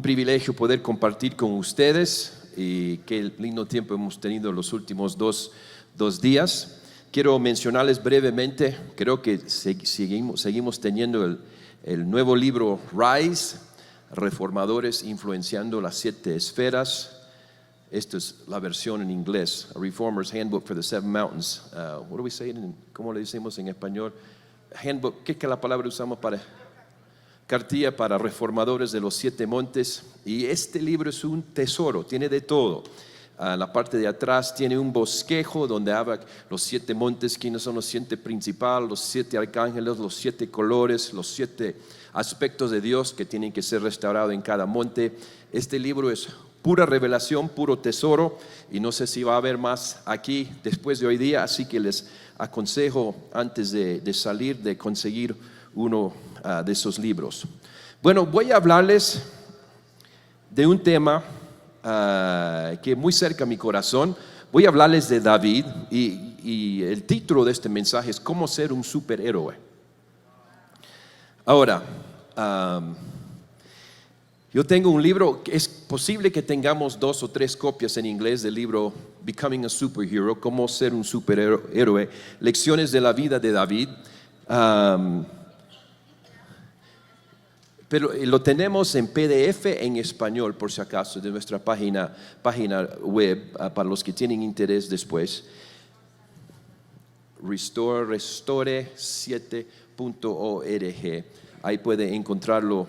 privilegio poder compartir con ustedes y qué lindo tiempo hemos tenido los últimos dos días. Quiero mencionarles brevemente, creo que seguimos teniendo el nuevo libro Rise, Reformadores influenciando las 7 esferas. Esta es la versión en inglés, A Reformer's Handbook for the Seven Mountains. What do we say? ¿Cómo le decimos en español? Handbook, ¿qué es que la palabra usamos para? Cartilla para reformadores de los 7 montes. Y este libro es un tesoro, tiene de todo. En la parte de atrás tiene un bosquejo donde habla los 7 montes, quiénes son los 7 principales, los 7 arcángeles, los 7 colores, los 7 aspectos de Dios que tienen que ser restaurados en cada monte. Este libro es pura revelación, puro tesoro, y no sé si va a haber más aquí después de hoy día, así que les aconsejo antes de salir de conseguir uno de esos libros. Bueno, voy a hablarles de un tema que muy cerca a mi corazón. Voy a hablarles de David y el título de este mensaje es ¿Cómo ser un superhéroe? Ahora, yo tengo un libro, es posible que tengamos 2 o 3 copias en inglés del libro Becoming a Superhero, Cómo ser un superhéroe, lecciones de la vida de David. Pero lo tenemos en PDF en español, por si acaso, de nuestra página web, para los que tienen interés después. Restore7.org. Ahí puede encontrarlo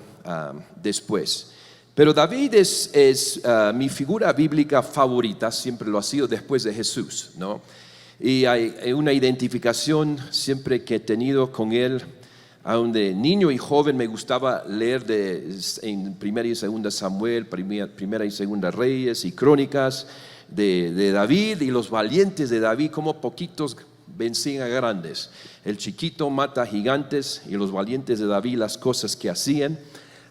después. Pero David es mi figura bíblica favorita, siempre lo ha sido después de Jesús, ¿no? Y hay una identificación siempre que he tenido con él. Aún de niño y joven me gustaba leer en Primera y Segunda Samuel, Primera y Segunda Reyes y Crónicas de David y los valientes de David, como poquitos vencían a grandes. El chiquito mata a gigantes y los valientes de David las cosas que hacían.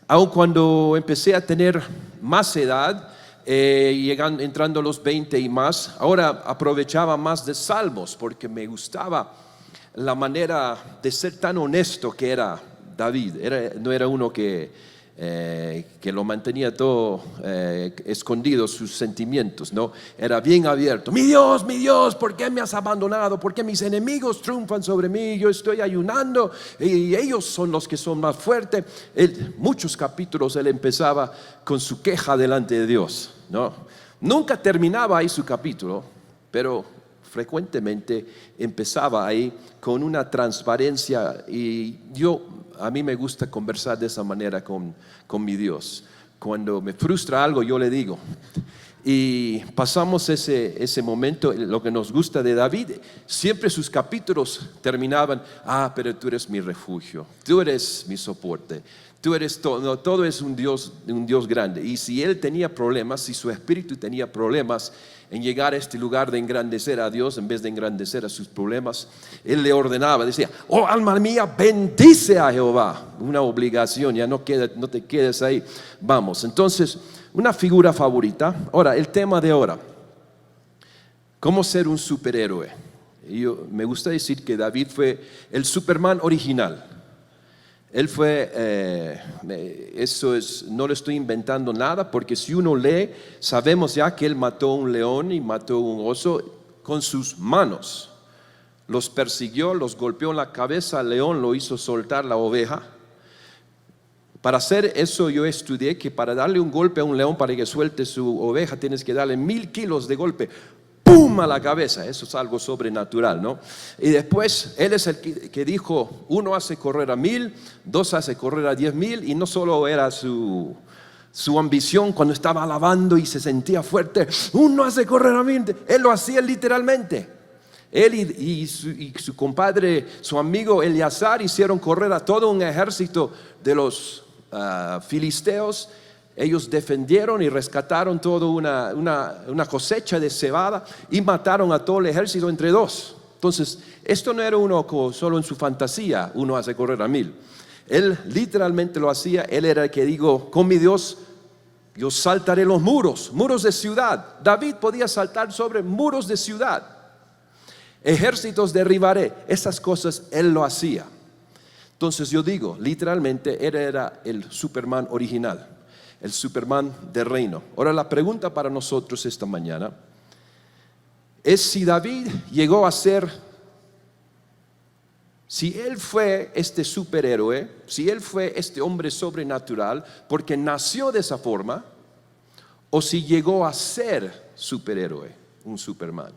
Aun cuando empecé a tener más edad, entrando a los 20 y más, ahora aprovechaba más de salmos porque me gustaba la manera de ser tan honesto que era David. No era uno que lo mantenía todo escondido, sus sentimientos, ¿no? Era bien abierto. Mi Dios, ¿por qué me has abandonado? ¿Por qué mis enemigos triunfan sobre mí? Yo estoy ayunando y ellos son los que son más fuertes. Muchos capítulos él empezaba con su queja delante de Dios, ¿no? Nunca terminaba ahí su capítulo, pero frecuentemente empezaba ahí con una transparencia, y a mí me gusta conversar de esa manera con mi Dios. Cuando me frustra algo yo le digo, y pasamos ese momento. Lo que nos gusta de David, siempre sus capítulos terminaban: pero tú eres mi refugio, tú eres mi soporte, tú eres todo es un Dios grande. Y si él tenía problemas, si su espíritu tenía problemas en llegar a este lugar de engrandecer a Dios en vez de engrandecer a sus problemas, él le ordenaba, decía: oh alma mía, bendice a Jehová. Una obligación, ya no te quedes ahí, vamos. Entonces, una figura favorita. Ahora, el tema de ahora: ¿cómo ser un superhéroe? Me gusta decir que David fue el Superman original. Él fue, no le estoy inventando nada, porque si uno lee, sabemos ya que él mató un león y mató un oso con sus manos. Los persiguió, los golpeó en la cabeza al león, lo hizo soltar la oveja. Para hacer eso yo estudié que para darle un golpe a un león para que suelte su oveja tienes que darle 1000 kilos de golpe, ¡pum!, a la cabeza. Eso es algo sobrenatural, ¿no? Y después él es el que dijo: 1 hace correr a 1000, 2 hace correr a 10,000. Y no solo era su ambición cuando estaba alabando y se sentía fuerte: 1 hace correr a 1000, él lo hacía literalmente. Él y su compadre, su amigo Eleazar, hicieron correr a todo un ejército de los filisteos. Ellos defendieron y rescataron toda una cosecha de cebada y mataron a todo el ejército entre 2. Entonces, esto no era uno solo en su fantasía: 1 hace correr a 1000. Él literalmente lo hacía. Él era el que dijo: con mi Dios yo saltaré los muros de ciudad. David podía saltar sobre muros de ciudad. Ejércitos derribaré. Esas cosas él lo hacía. Entonces yo digo, literalmente él era el Superman original. el Superman del reino. Ahora la pregunta para nosotros esta mañana es si David llegó a ser, si él fue este superhéroe, si él fue este hombre sobrenatural porque nació de esa forma, o si llegó a ser superhéroe, un Superman.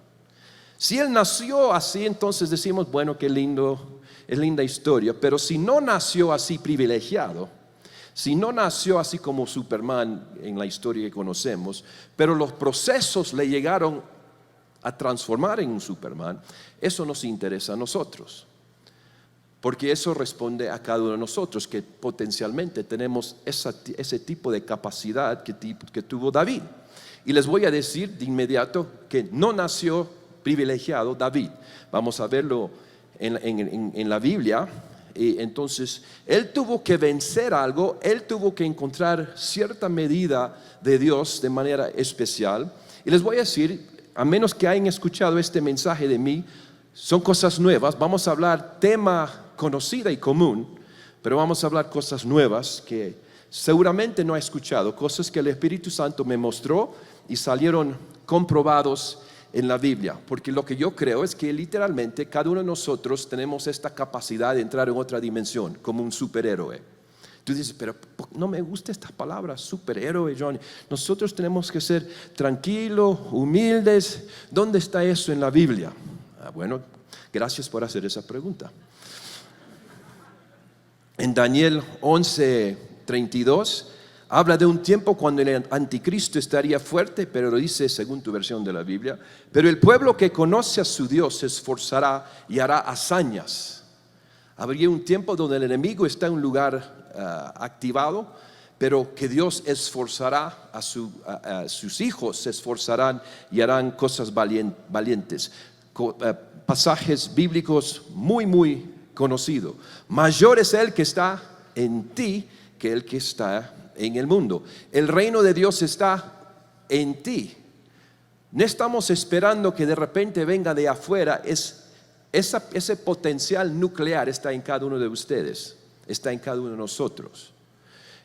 Si él nació así, entonces decimos, bueno, qué lindo, es linda historia, pero si no nació así privilegiado, si no nació así como Superman en la historia que conocemos, pero los procesos le llegaron a transformar en un Superman, eso nos interesa a nosotros. Porque eso responde a cada uno de nosotros, que potencialmente tenemos ese tipo de capacidad que tuvo David. Y les voy a decir de inmediato que no nació privilegiado David. Vamos a verlo en la Biblia. Y entonces, él tuvo que vencer algo, él tuvo que encontrar cierta medida de Dios de manera especial. Y les voy a decir, a menos que hayan escuchado este mensaje de mí, son cosas nuevas. Vamos a hablar tema conocida y común, pero vamos a hablar cosas nuevas que seguramente no ha escuchado, cosas que el Espíritu Santo me mostró y salieron comprobados en la Biblia, porque lo que yo creo es que literalmente cada uno de nosotros tenemos esta capacidad de entrar en otra dimensión, como un superhéroe. Tú dices, pero no me gusta esta palabra, superhéroe, Johnny. Nosotros tenemos que ser tranquilos, humildes. ¿Dónde está eso en la Biblia? Bueno, gracias por hacer esa pregunta. En Daniel 11:32 habla de un tiempo cuando el anticristo estaría fuerte, pero lo dice según tu versión de la Biblia. Pero el pueblo que conoce a su Dios se esforzará y hará hazañas. Habría un tiempo donde el enemigo está en un lugar activado, pero que Dios esforzará a sus hijos, se esforzarán y harán cosas valientes. Pasajes bíblicos muy conocidos. Mayor es el que está en ti que el que está en el mundo. El reino de Dios está en ti. No estamos esperando que de repente venga de afuera. Ese potencial nuclear está en cada uno de ustedes, está en cada uno de nosotros.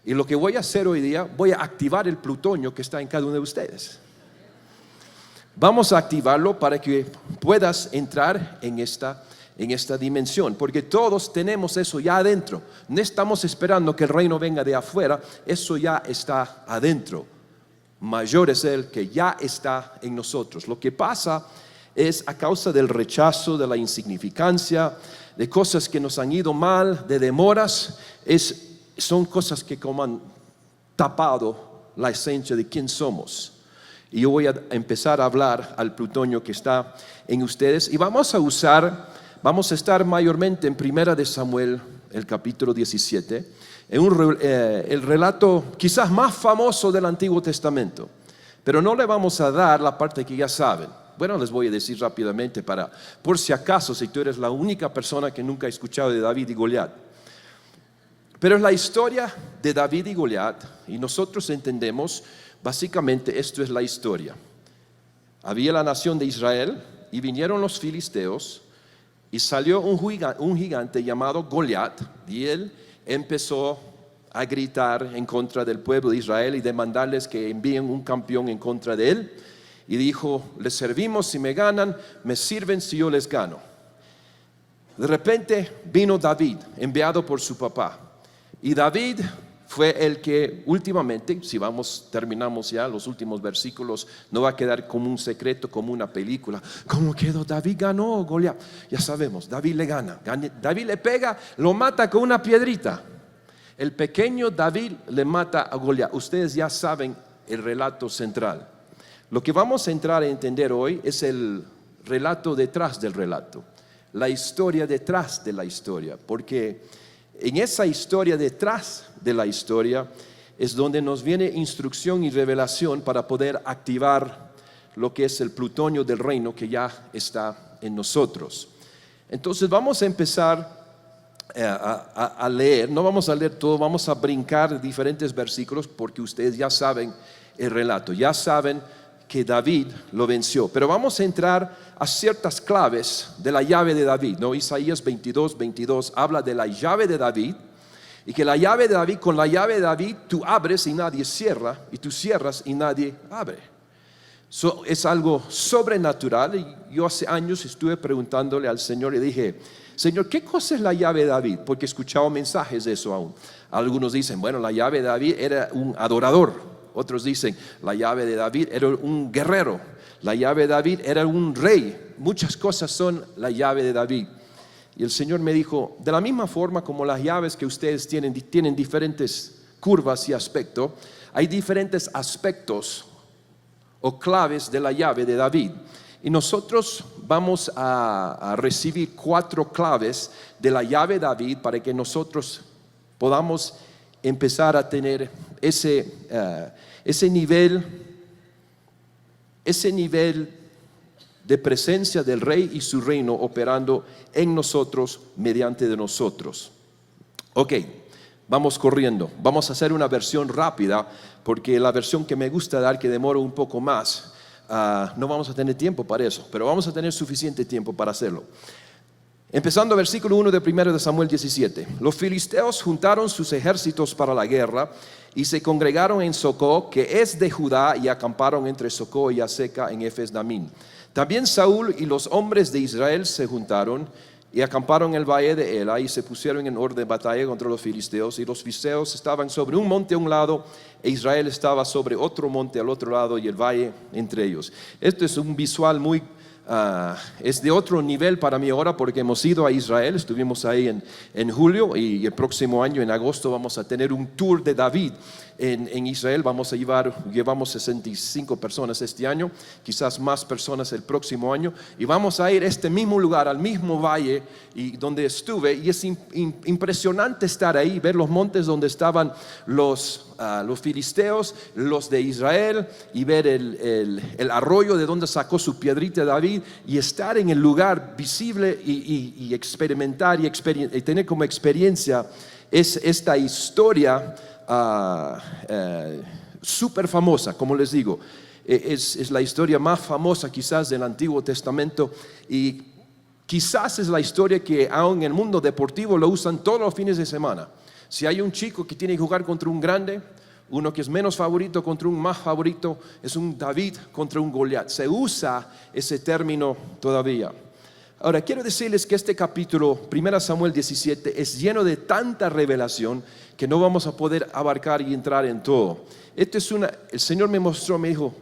Y lo que voy a hacer hoy día, voy a activar el plutonio que está en cada uno de ustedes. Vamos a activarlo para que puedas entrar en esta dimensión, porque todos tenemos eso ya adentro. No estamos esperando que el reino venga de afuera, eso ya está adentro. Mayor es el que ya está en nosotros. Lo que pasa es a causa del rechazo, de la insignificancia, de cosas que nos han ido mal, de demoras, son cosas que como han tapado la esencia de quién somos. Y yo voy a empezar a hablar al plutonio que está en ustedes y vamos a estar mayormente en 1 de Samuel, el capítulo 17, en el relato quizás más famoso del Antiguo Testamento, pero no le vamos a dar la parte que ya saben. Bueno, les voy a decir rápidamente por si acaso, si tú eres la única persona que nunca ha escuchado de David y Goliat. Pero es la historia de David y Goliat y nosotros entendemos, básicamente esto es la historia. Había la nación de Israel y vinieron los filisteos y salió un gigante llamado Goliat y él empezó a gritar en contra del pueblo de Israel y demandarles que envíen un campeón en contra de él. Y dijo, les servimos si me ganan, me sirven si yo les gano. De repente vino David, enviado por su papá. Y David fue el que últimamente, si terminamos ya los últimos versículos, no va a quedar como un secreto, como una película. ¿Cómo quedó? David ganó Goliat. Ya sabemos, David le gana. David le pega, lo mata con una piedrita. El pequeño David le mata a Goliat. Ustedes ya saben el relato central. Lo que vamos a entrar a entender hoy es el relato detrás del relato, la historia detrás de la historia, porque en esa historia detrás de la historia es donde nos viene instrucción y revelación para poder activar lo que es el plutonio del reino que ya está en nosotros. Entonces vamos a empezar a leer, no vamos a leer todo, vamos a brincar diferentes versículos porque ustedes ya saben el relato, ya saben que David lo venció, pero vamos a entrar a ciertas claves de la llave de David, ¿no? Isaías 22:22 habla de la llave de David Y que la llave de David, con la llave de David, tú abres y nadie cierra, y tú cierras y nadie abre. Es algo sobrenatural. Y yo hace años estuve preguntándole al Señor y dije, Señor, ¿qué cosa es la llave de David? Porque he escuchado mensajes de eso aún. Algunos dicen, bueno, la llave de David era un adorador. Otros dicen, la llave de David era un guerrero. La llave de David era un rey. Muchas cosas son la llave de David. Y el Señor me dijo, de la misma forma como las llaves que ustedes tienen diferentes curvas y aspectos, hay diferentes aspectos o claves de la llave de David. Y nosotros vamos a recibir 4 claves de la llave de David para que nosotros podamos empezar a tener ese nivel de presencia del Rey y su reino operando en nosotros, mediante de nosotros. Ok, vamos corriendo. Vamos a hacer una versión rápida, porque la versión que me gusta dar, que demora un poco más, no vamos a tener tiempo para eso, pero vamos a tener suficiente tiempo para hacerlo. Empezando versículo 1 de 1 de Samuel 17. Los filisteos juntaron sus ejércitos para la guerra y se congregaron en Socó, que es de Judá, y acamparon entre Socó y Aseca en Efes-Damín. También Saúl y los hombres de Israel se juntaron y acamparon en el valle de Ela y se pusieron en orden de batalla contra los filisteos. Y los filisteos estaban sobre un monte a un lado e Israel estaba sobre otro monte al otro lado y el valle entre ellos. Esto es un visual muy... es de otro nivel para mí ahora, porque hemos ido a Israel, estuvimos ahí en julio, y el próximo año en agosto vamos a tener un tour de David en Israel. Llevamos 65 personas este año, quizás más personas el próximo año, y vamos a ir a este mismo lugar, al mismo valle y donde estuve, y es impresionante estar ahí, ver los montes donde estaban los filisteos, los de Israel, y ver el arroyo de donde sacó su piedrita David, y estar en el lugar visible y experimentar y tener como experiencia esta historia súper famosa. Como les digo, es la historia más famosa quizás del Antiguo Testamento, y quizás es la historia que aún en el mundo deportivo lo usan todos los fines de semana. Si hay un chico que tiene que jugar contra un grande, uno que es menos favorito contra un más favorito, es un David contra un Goliat. Se usa ese término todavía. Ahora, quiero decirles que este capítulo, 1 Samuel 17, es lleno de tanta revelación que no vamos a poder abarcar y entrar en todo. El Señor me mostró, me dijo,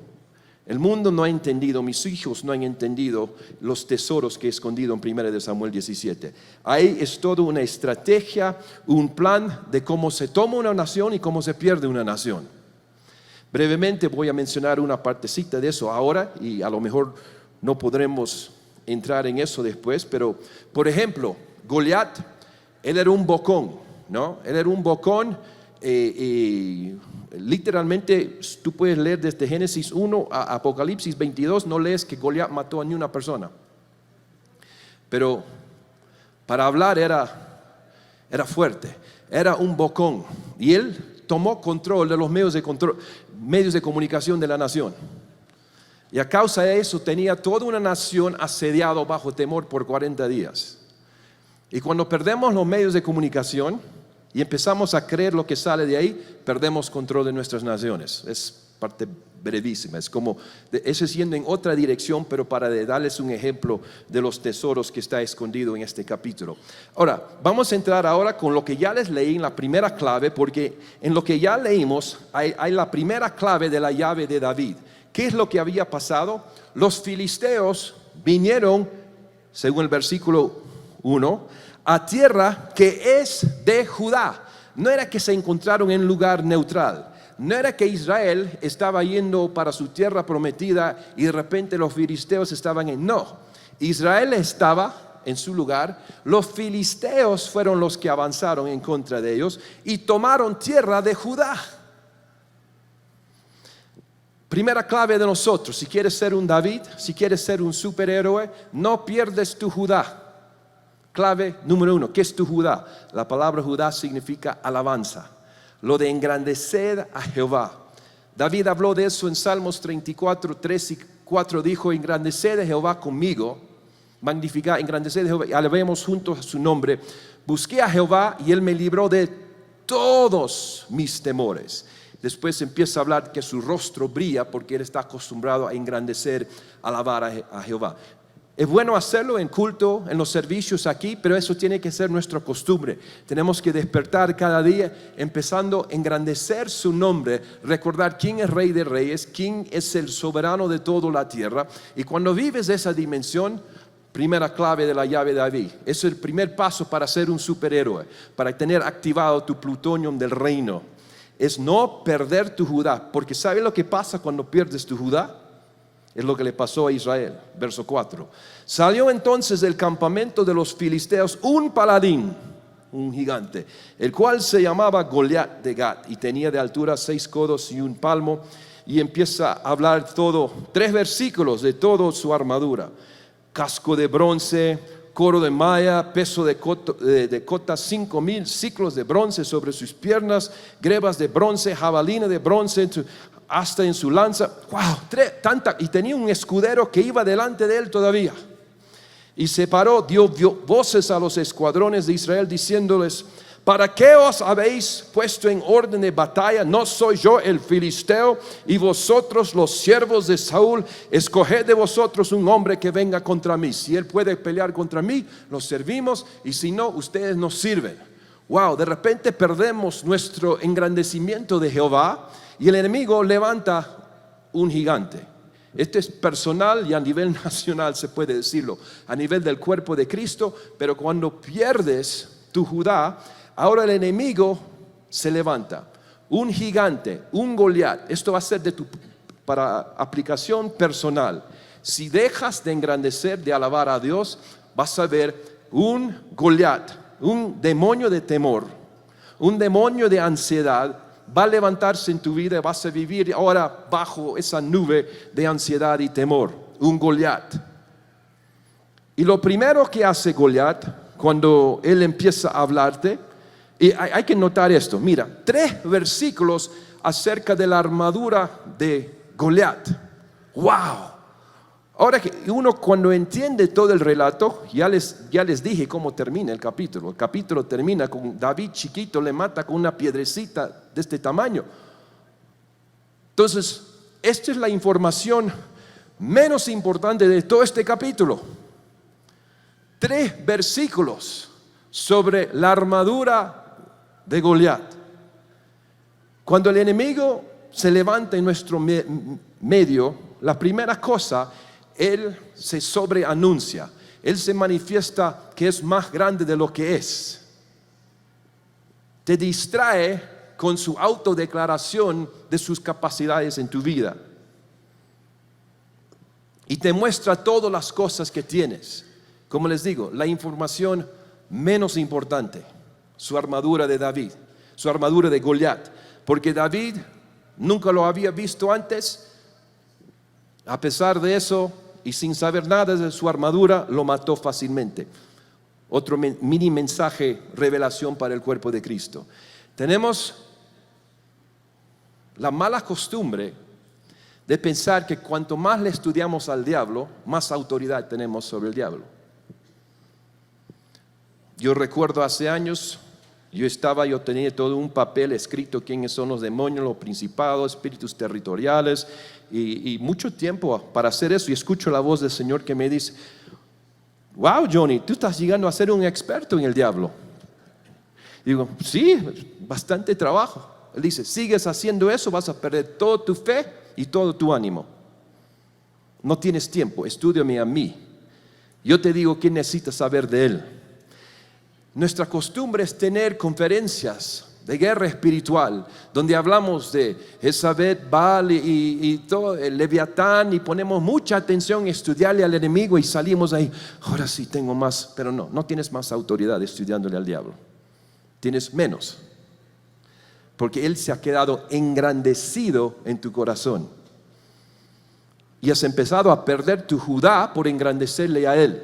el mundo no ha entendido, mis hijos no han entendido los tesoros que he escondido en 1 Samuel 17. Ahí es toda una estrategia, un plan de cómo se toma una nación y cómo se pierde una nación. Brevemente voy a mencionar una partecita de eso ahora, y a lo mejor no podremos entrar en eso después, pero por ejemplo, Goliat, él era un bocón, ¿no? Él era un bocón, literalmente tú puedes leer desde Génesis 1 a Apocalipsis 22, no lees que Goliat mató a ni una persona, pero para hablar era fuerte, era un bocón, y él tomó control de los medios de comunicación de la nación. Y a causa de eso tenía toda una nación asediada bajo temor por 40 días. Y cuando perdemos los medios de comunicación y empezamos a creer lo que sale de ahí, perdemos control de nuestras naciones. Es parte brevísima, es como eso es yendo en otra dirección, pero para darles un ejemplo de los tesoros que está escondido en este capítulo. Ahora, vamos a entrar ahora con lo que ya les leí en la primera clave, porque en lo que ya leímos hay la primera clave de la llave de David. ¿Qué es lo que había pasado? Los filisteos vinieron, según el versículo 1, a tierra que es de Judá. No era que se encontraron en un lugar neutral. No era que Israel estaba yendo para su tierra prometida y de repente los filisteos estaban no. Israel estaba en su lugar. Los filisteos fueron los que avanzaron en contra de ellos y tomaron tierra de Judá. Primera clave de nosotros: si quieres ser un David, si quieres ser un superhéroe, no pierdes tu Judá. Clave número 1, ¿qué es tu Judá? La palabra Judá significa alabanza, lo de engrandecer a Jehová. David habló de eso en Salmos 34, 3 y 4, dijo: engrandeced a Jehová conmigo, magnificad, engrandeced a Jehová, y alabemos juntos a su nombre. Busqué a Jehová y él me libró de todos mis temores. Después empieza a hablar que su rostro brilla porque él está acostumbrado a engrandecer, alabar a Jehová. Es bueno hacerlo en culto, en los servicios aquí, pero eso tiene que ser nuestra costumbre. Tenemos que despertar cada día empezando a engrandecer su nombre, recordar quién es Rey de Reyes, quién es el soberano de toda la tierra. Y cuando vives esa dimensión, primera clave de la llave de David, es el primer paso para ser un superhéroe, para tener activado tu plutonium del reino. Es no perder tu Judá, porque ¿sabes lo que pasa cuando pierdes tu Judá? Es lo que le pasó a Israel, verso 4. Salió entonces del campamento de los filisteos un paladín, un gigante, el cual se llamaba Goliat de Gat y tenía de altura 6 codos y 1 palmo. Y empieza a hablar 3 versículos de toda su armadura: casco de bronce, coro de malla, peso de cota, 5,000 ciclos de bronce sobre sus piernas, grebas de bronce, jabalina de bronce, hasta en su lanza. Wow, y tenía un escudero que iba delante de él todavía. Y se paró, dio voces a los escuadrones de Israel diciéndoles: ¿para qué os habéis puesto en orden de batalla? ¿No soy yo el filisteo y vosotros los siervos de Saúl? Escoged de vosotros un hombre que venga contra mí. Si él puede pelear contra mí, lo servimos, y si no, ustedes nos sirven. Wow, de repente perdemos nuestro engrandecimiento de Jehová y el enemigo levanta un gigante. Este es personal y a nivel nacional, se puede decirlo, a nivel del cuerpo de Cristo. Pero cuando pierdes tu Judá, ahora el enemigo se levanta, un gigante, un Goliat. Esto va a ser para aplicación personal. Si dejas de engrandecer, de alabar a Dios, vas a ver un Goliat, un demonio de temor, un demonio de ansiedad. Va a levantarse en tu vida y vas a vivir ahora bajo esa nube de ansiedad y temor, un Goliat. Y lo primero que hace Goliat cuando él empieza a hablarte, y hay que notar esto, mira, 3 versículos acerca de la armadura de Goliat. ¡Wow! Ahora que uno cuando entiende todo el relato, ya les dije cómo termina el capítulo. El capítulo termina con David chiquito, le mata con una piedrecita de este tamaño. Entonces, esta es la información menos importante de todo este capítulo. 3 versículos sobre la armadura de Goliat. Cuando el enemigo se levanta en nuestro medio, la primera cosa, él se sobreanuncia, él se manifiesta que es más grande de lo que es. Te distrae con su autodeclaración de sus capacidades en tu vida y te muestra todas las cosas que tienes. Como les digo, la información menos importante, su armadura de David, su armadura de Goliat, porque David nunca lo había visto antes. A pesar de eso, y sin saber nada de su armadura, lo mató fácilmente. Otro mini mensaje, revelación para el cuerpo de Cristo. Tenemos la mala costumbre de pensar que cuanto más le estudiamos al diablo, más autoridad tenemos sobre el diablo. Yo recuerdo hace años, yo tenía todo un papel escrito quiénes son los demonios, los principados, espíritus territoriales, y mucho tiempo para hacer eso. Y escucho la voz del Señor que me dice: wow, Johnny, tú estás llegando a ser un experto en el diablo. Digo, sí, bastante trabajo. Él dice: sigues haciendo eso, vas a perder toda tu fe y todo tu ánimo. No tienes tiempo, estúdiame a mí. Yo te digo qué necesitas saber de él. Nuestra costumbre es tener conferencias de guerra espiritual, donde hablamos de Jezabel, Baal y todo el Leviatán, y ponemos mucha atención en estudiarle al enemigo, y salimos ahí, ahora sí tengo más. Pero no tienes más autoridad estudiándole al diablo, tienes menos, porque él se ha quedado engrandecido en tu corazón, y has empezado a perder tu Judá por engrandecerle a él.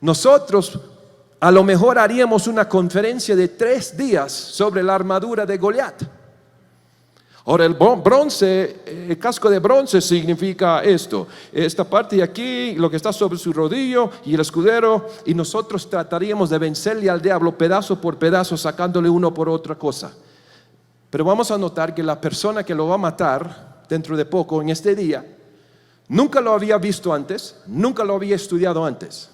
Nosotros a lo mejor haríamos una conferencia de 3 días sobre la armadura de Goliat. Ahora el casco de bronce significa esto, esta parte de aquí, lo que está sobre su rodillo y el escudero, y nosotros trataríamos de vencerle al diablo pedazo por pedazo, sacándole uno por otra cosa. Pero vamos a notar que la persona que lo va a matar dentro de poco, en este día, nunca lo había visto antes, nunca lo había estudiado antes,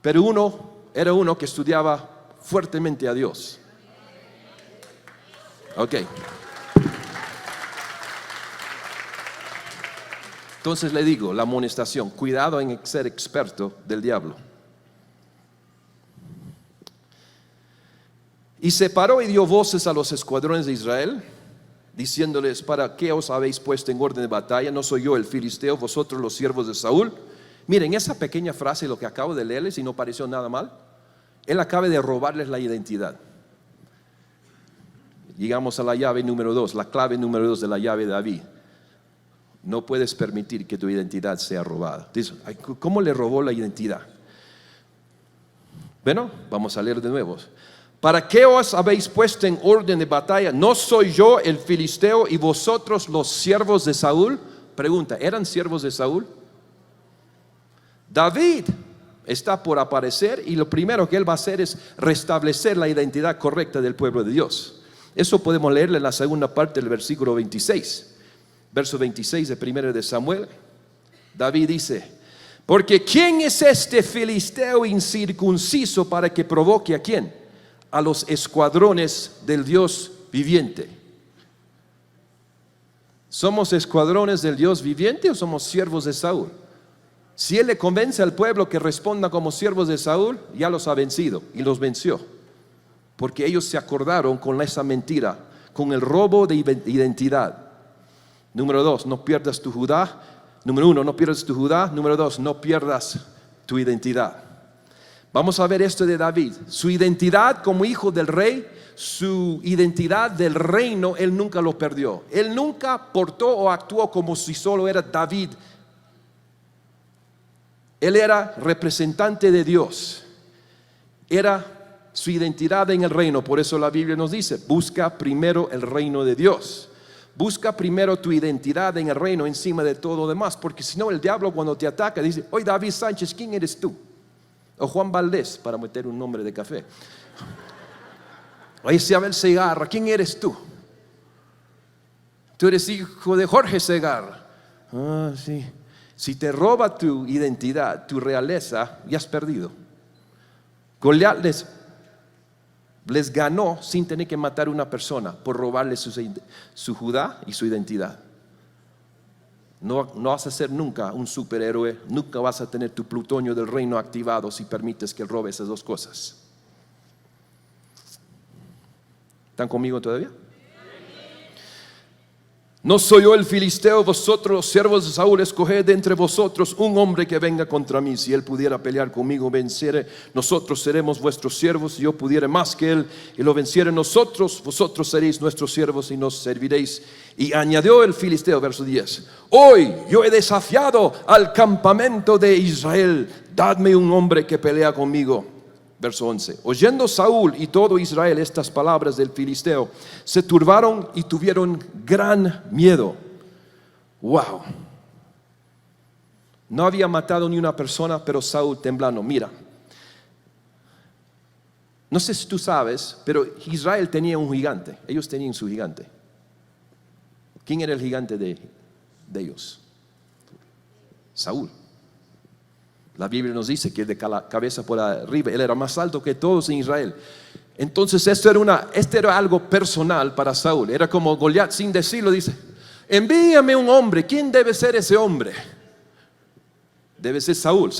pero era uno que estudiaba fuertemente a Dios. Ok. Entonces le digo, la amonestación, cuidado en ser experto del diablo. Y se paró y dio voces a los escuadrones de Israel, diciéndoles: ¿para qué os habéis puesto en orden de batalla? ¿No soy yo el filisteo, vosotros los siervos de Saúl? Miren, esa pequeña frase, lo que acabo de leerles, y no pareció nada mal. Él acaba de robarles la identidad. Llegamos a la llave número 2, la clave número 2 de la llave de David. No puedes permitir que tu identidad sea robada. Dice, ¿cómo le robó la identidad? Bueno, vamos a leer de nuevo. ¿Para qué os habéis puesto en orden de batalla? ¿No soy yo el filisteo y vosotros los siervos de Saúl? Pregunta, ¿eran siervos de Saúl? David está por aparecer y lo primero que él va a hacer es restablecer la identidad correcta del pueblo de Dios. Eso podemos leerle en la segunda parte del versículo 26. Verso 26 de 1 de Samuel. David dice: porque ¿quién es este filisteo incircunciso para que provoque a quién? A los escuadrones del Dios viviente. ¿Somos escuadrones del Dios viviente o somos siervos de Saúl? Si él le convence al pueblo que responda como siervos de Saúl, ya los ha vencido y los venció. Porque ellos se acordaron con esa mentira, con el robo de identidad. Número 2, no pierdas tu Judá. Número 1, no pierdas tu Judá. Número 2, no pierdas tu identidad. Vamos a ver esto de David. Su identidad como hijo del rey, su identidad del reino, él nunca lo perdió. Él nunca portó o actuó como si solo era David. Él era representante de Dios. Era su identidad en el reino. Por eso la Biblia nos dice: busca primero el reino de Dios. Busca primero tu identidad en el reino encima de todo lo demás, porque si no el diablo cuando te ataca dice: oye, David Sánchez, ¿quién eres tú? O Juan Valdés, para meter un nombre de café. Oye, Isabel Segarra, ¿quién eres tú? Tú eres hijo de Jorge Segarra. Ah, sí. Si te roba tu identidad, tu realeza, ya has perdido. Goliat les ganó sin tener que matar a una persona por robarle su Judá y su identidad. No vas a ser nunca un superhéroe, nunca vas a tener tu plutonio del reino activado si permites que él robe esas dos cosas. ¿Están conmigo todavía? ¿No soy yo el filisteo, vosotros los siervos de Saúl? Escoged de entre vosotros un hombre que venga contra mí. Si él pudiera pelear conmigo, venciere, nosotros seremos vuestros siervos. Si yo pudiera más que él y lo venciere nosotros, vosotros seréis nuestros siervos y nos serviréis. Y añadió el filisteo, verso 10: hoy yo he desafiado al campamento de Israel, dadme un hombre que pelea conmigo. Verso 11: oyendo Saúl y todo Israel estas palabras del filisteo, se turbaron y tuvieron gran miedo. Wow. No había matado ni una persona, pero Saúl temblando. Mira, no sé si tú sabes, pero Israel tenía un gigante. Ellos tenían su gigante. ¿Quién era el gigante de ellos? Saúl. La Biblia nos dice que de cabeza por arriba él era más alto que todos en Israel. Entonces esto era algo personal para Saúl. Era como Goliat sin decirlo, dice: envíame un hombre. ¿Quién debe ser ese hombre? Debe ser Saúl.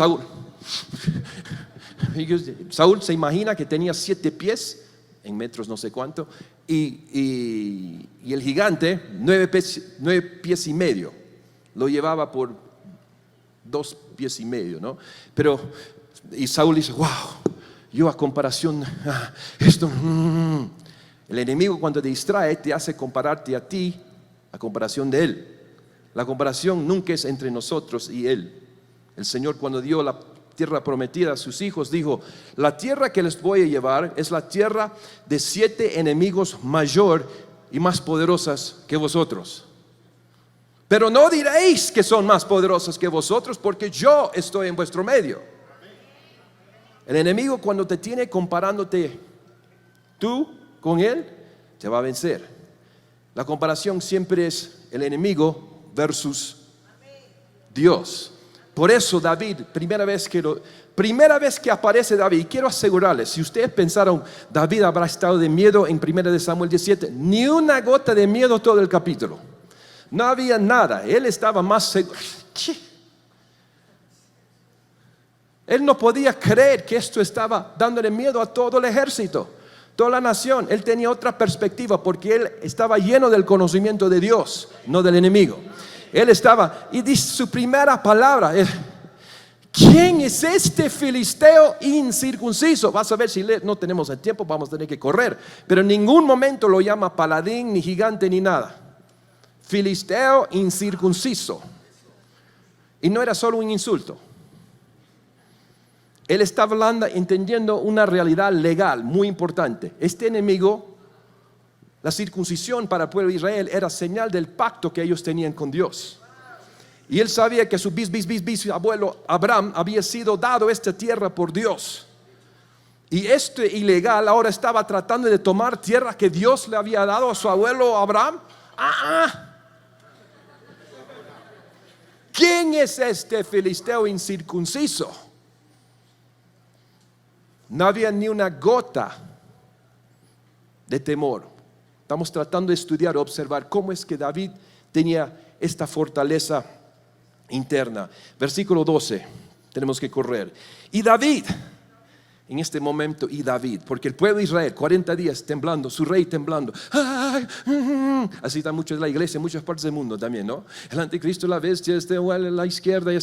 Saúl se imagina que tenía 7 pies, en metros no sé cuánto, y el gigante 9 pies y medio. Lo llevaba por 2 pies y medio, ¿no? Y Saúl dice: wow, yo a comparación, esto, el enemigo cuando te distrae te hace compararte a ti a comparación de él. La comparación nunca es entre nosotros y él. El Señor cuando dio la tierra prometida a sus hijos dijo: la tierra que les voy a llevar es la tierra de 7 enemigos mayor y más poderosas que vosotros. Pero no diréis que son más poderosas que vosotros, porque yo estoy en vuestro medio. El enemigo, cuando te tiene comparándote tú con él, te va a vencer. La comparación siempre es el enemigo versus Dios. Por eso David, primera vez que aparece David, y quiero asegurarles, si ustedes pensaron David habrá estado de miedo en 1 Samuel 17, ni una gota de miedo todo el capítulo. No había nada, él estaba más seguro. Él no podía creer que esto estaba dándole miedo a todo el ejército, toda la nación. Él tenía otra perspectiva porque él estaba lleno del conocimiento de Dios, no del enemigo. Él estaba, y dice su primera palabra, ¿quién es este filisteo incircunciso? Vas a ver, si no tenemos el tiempo, vamos a tener que correr. Pero en ningún momento lo llama paladín, ni gigante, ni nada. Filisteo incircunciso. Y no era solo un insulto. Él está hablando, entendiendo una realidad legal muy importante. Este enemigo, la circuncisión para el pueblo de Israel, era señal del pacto que ellos tenían con Dios. Y él sabía que su bisabuelo Abraham había sido dado esta tierra por Dios. Y este ilegal ahora estaba tratando de tomar tierra que Dios le había dado a su abuelo Abraham. ¿Quién es este filisteo incircunciso? No había ni una gota de temor. Estamos tratando de estudiar, observar cómo es que David tenía esta fortaleza interna. Versículo 12, tenemos que correr. Y David, en este momento, porque el pueblo de Israel, 40 días temblando, su rey temblando. Así está mucho en la iglesia, en muchas partes del mundo también, ¿no? El anticristo, la bestia, a la izquierda y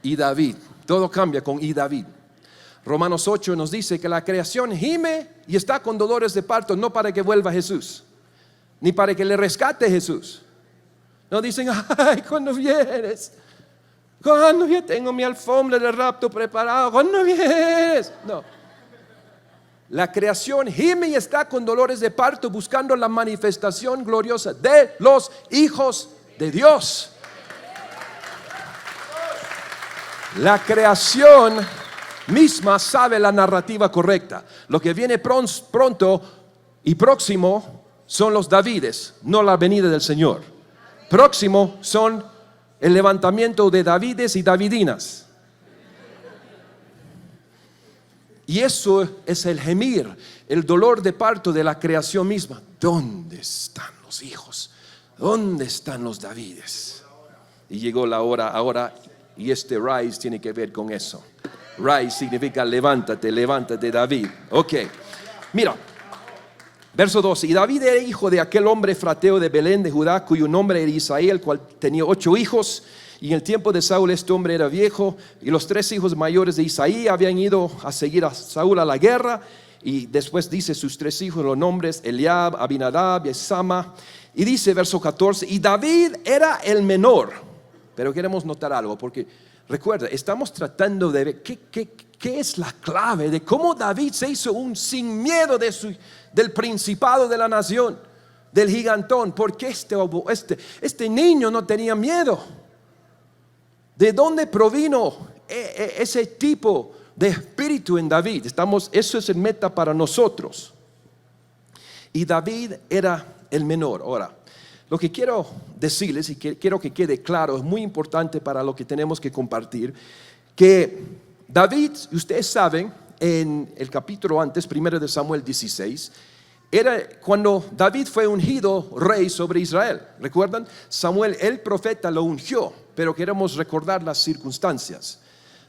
Y David, todo cambia con y David. Romanos 8 nos dice que la creación gime y está con dolores de parto, no para que vuelva Jesús, ni para que le rescate Jesús. No dicen, ay, cuando vienes, cuando ya tengo mi alfombra de rapto preparado, cuando vienes. No. La creación gime y está con dolores de parto, buscando la manifestación gloriosa de los hijos de Dios. La creación misma sabe la narrativa correcta. Lo que viene pronto y próximo son los Davides, no la venida del Señor. Próximo son el levantamiento de Davides y Davidinas. Y eso es el gemir, el dolor de parto de la creación misma. ¿Dónde están los hijos? ¿Dónde están los Davides? Y llegó la hora ahora. Y este rise tiene que ver con eso. Rise significa levántate, levántate, David. Ok, mira, verso 12. Y David era hijo de aquel hombre frateo de Belén de Judá, cuyo nombre era Isaí, el cual tenía 8 hijos. Y en el tiempo de Saúl este hombre era viejo. Y los 3 hijos mayores de Isaí habían ido a seguir a Saúl a la guerra. Y después dice sus 3 hijos, los nombres Eliab, Abinadab y Sama. Y dice verso 14, y David era el menor. Pero queremos notar algo, porque recuerda, estamos tratando de ver qué es la clave de cómo David se hizo un sin miedo del principado de la nación, del gigantón. Porque este niño no tenía miedo. ¿De dónde provino ese tipo de espíritu en David? Eso es el meta para nosotros. Y David era el menor. Ahora, lo que quiero decirles y que quiero que quede claro, es muy importante para lo que tenemos que compartir, que David, ustedes saben, en el capítulo antes, 1 Samuel 16, era cuando David fue ungido rey sobre Israel. ¿Recuerdan? Samuel, el profeta, lo ungió, pero queremos recordar las circunstancias.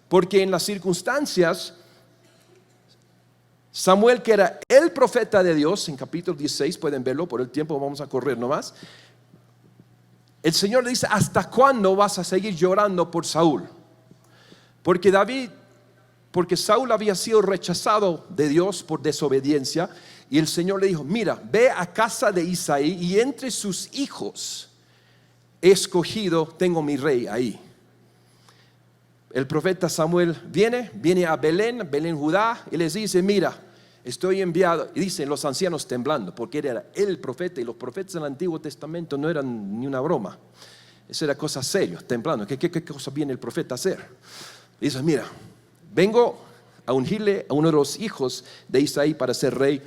Porque en las circunstancias, Samuel, que era el profeta de Dios, en capítulo 16, pueden verlo, por el tiempo vamos a correr nomás. El Señor le dice, ¿hasta cuándo vas a seguir llorando por Saúl? Porque Saúl había sido rechazado de Dios por desobediencia. Y el Señor le dijo, mira, ve a casa de Isaí y entre sus hijos he escogido, tengo mi rey ahí. El profeta Samuel viene a Belén, Judá, y les dice, mira, estoy enviado. Y dicen los ancianos temblando, porque él era el profeta, y los profetas del Antiguo Testamento no eran ni una broma. Eso era cosa seria, temblando. ¿Qué cosa viene el profeta a hacer? Y dice, mira, vengo a ungirle a uno de los hijos de Isaí para ser rey.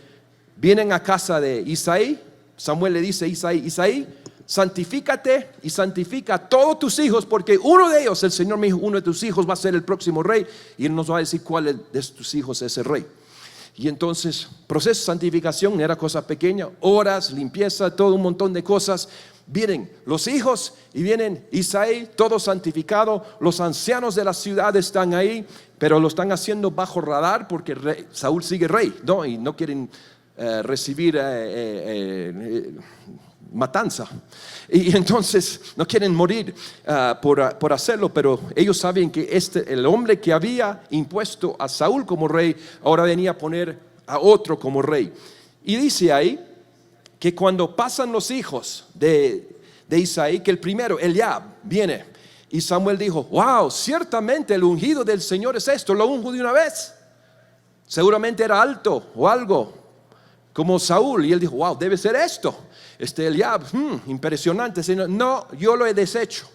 Vienen a casa de Isaí. Samuel le dice a Isaí, santifícate y santifica a todos tus hijos, porque uno de ellos, el Señor me dijo, uno de tus hijos va a ser el próximo rey, y Él nos va a decir cuál de tus hijos es el rey. Y entonces, proceso de santificación, no era cosa pequeña, horas, limpieza, todo un montón de cosas. Vienen los hijos y vienen Isaí, todo santificado. Los ancianos de la ciudad están ahí, pero lo están haciendo bajo radar porque Saúl sigue rey, ¿no? Y no quieren recibir matanza. Y entonces no quieren morir por hacerlo, pero ellos saben que el hombre que había impuesto a Saúl como rey, ahora venía a poner a otro como rey. Y dice ahí que cuando pasan los hijos de Isaí, que el primero, Eliab, viene, y Samuel dijo, wow, ciertamente el ungido del Señor es esto, lo unjo de una vez. Seguramente era alto o algo como Saúl, y él dijo, wow, debe ser esto. Eliab, impresionante. Señor. No, yo lo he deshecho.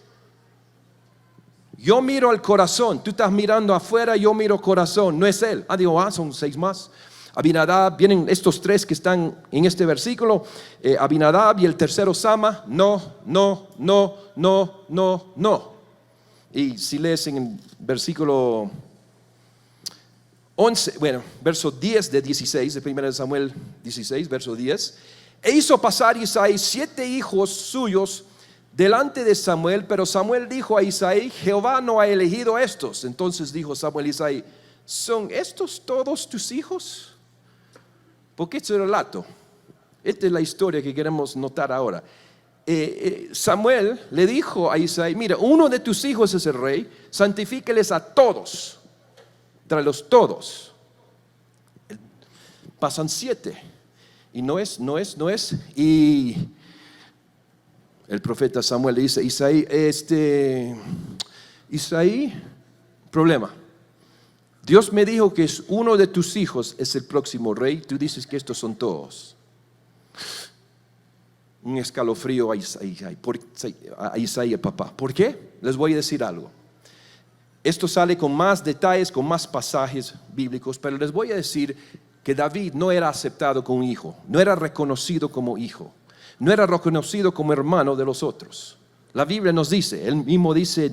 Yo miro al corazón, tú estás mirando afuera, yo miro corazón, no es él. Digo, son 6 más. Abinadab, vienen estos 3 que están en este versículo, Abinadab y el tercero Sama, no. Y si lees en el versículo 11, verso 10 de 16, de 1 Samuel 16, verso 10, e hizo pasar Isaí 7 hijos suyos delante de Samuel, pero Samuel dijo a Isaí, Jehová no ha elegido estos. Entonces dijo Samuel a Isaí, ¿son estos todos tus hijos? Porque este relato, esta es la historia que queremos notar ahora. Samuel le dijo a Isaí, mira, uno de tus hijos es el rey, santifíqueles a todos, tráelos todos. Pasan 7 y no es. Y el profeta Samuel le dice, Isaí, problema. Dios me dijo que es uno de tus hijos es el próximo rey. Tú dices que estos son todos. Un escalofrío a Isaí, el papá. ¿Por qué? Les voy a decir algo. Esto sale con más detalles, con más pasajes bíblicos, pero les voy a decir que David no era aceptado como hijo, no era reconocido como hijo, no era reconocido como hermano de los otros. La Biblia nos dice, él mismo dice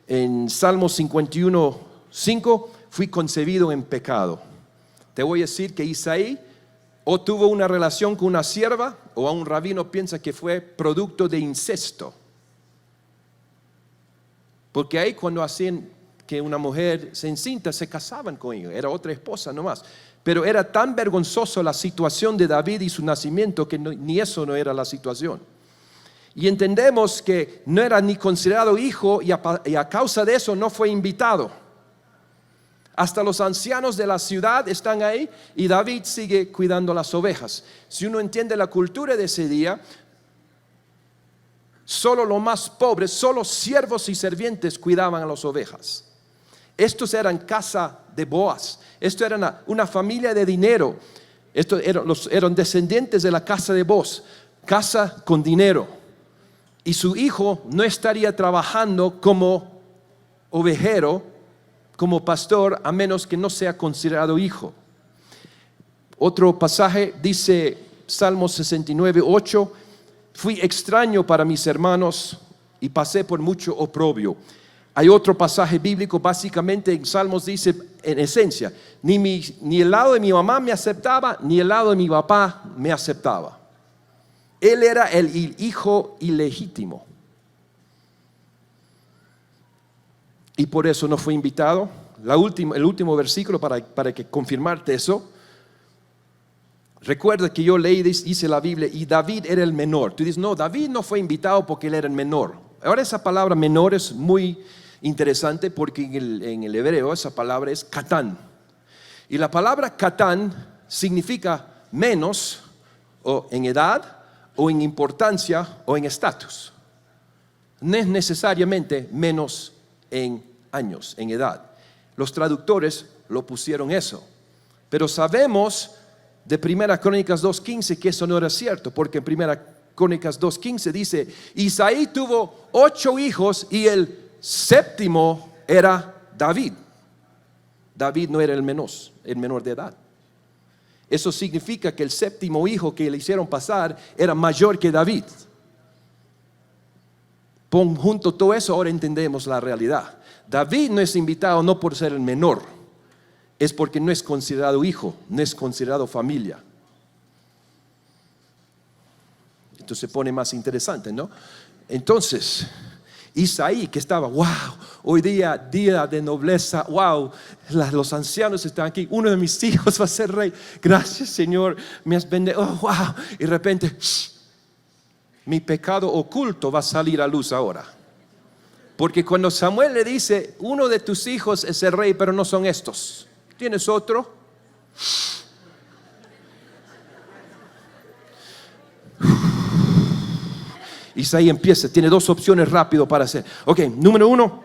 en Salmo 51:5, fui concebido en pecado. Te voy a decir que Isaí o tuvo una relación con una sierva, o a un rabino piensa que fue producto de incesto. Porque ahí cuando hacían que una mujer se encinta, se casaban con ella, era otra esposa nomás. Pero era tan vergonzoso la situación de David y su nacimiento que ni eso no era la situación. Y entendemos que no era ni considerado hijo y a causa de eso no fue invitado. Hasta los ancianos de la ciudad están ahí y David sigue cuidando las ovejas. Si uno entiende la cultura de ese día, solo los más pobres, solo siervos y servientes cuidaban a las ovejas. Estos eran casa de Boaz. Esto era una familia de dinero. Estos eran descendientes de la casa de Boaz, casa con dinero. Y su hijo no estaría trabajando como ovejero, como pastor, a menos que no sea considerado hijo. Otro pasaje dice Salmo 69:8, fui extraño para mis hermanos y pasé por mucho oprobio. Hay otro pasaje bíblico, básicamente en Salmos dice, en esencia, ni el lado de mi mamá me aceptaba, ni el lado de mi papá me aceptaba. Él era el hijo ilegítimo. Y por eso no fue invitado. El último versículo para que confirmarte eso. Recuerda que yo leí, dice la Biblia, y David era el menor. Tú dices, no, David no fue invitado porque él era el menor. Ahora esa palabra menor es muy interesante porque en el hebreo esa palabra es katán. Y la palabra katán significa menos o en edad o en importancia o en estatus. No es necesariamente menos en años, en edad. Los traductores lo pusieron eso. Pero sabemos de Primera Crónicas 2:15 que eso no era cierto, porque en Primera Crónicas 2:15 dice, Isaí tuvo 8 hijos y el séptimo era David. David no era el menor de edad. Eso significa que el séptimo hijo que le hicieron pasar era mayor que David. Pon junto todo eso, ahora entendemos la realidad. David no es invitado no por ser el menor, es porque no es considerado hijo, no es considerado familia. Entonces se pone más interesante, ¿no? Entonces, Isaí que estaba, wow, hoy día de nobleza, wow, los ancianos están aquí, uno de mis hijos va a ser rey, gracias Señor, me has bendecido, oh, wow, y de repente, mi pecado oculto va a salir a luz ahora. Porque cuando Samuel le dice, uno de tus hijos es el rey, pero no son estos, ¿tienes otro? Isaí empieza, tiene 2 opciones rápido para hacer. Ok, número 1,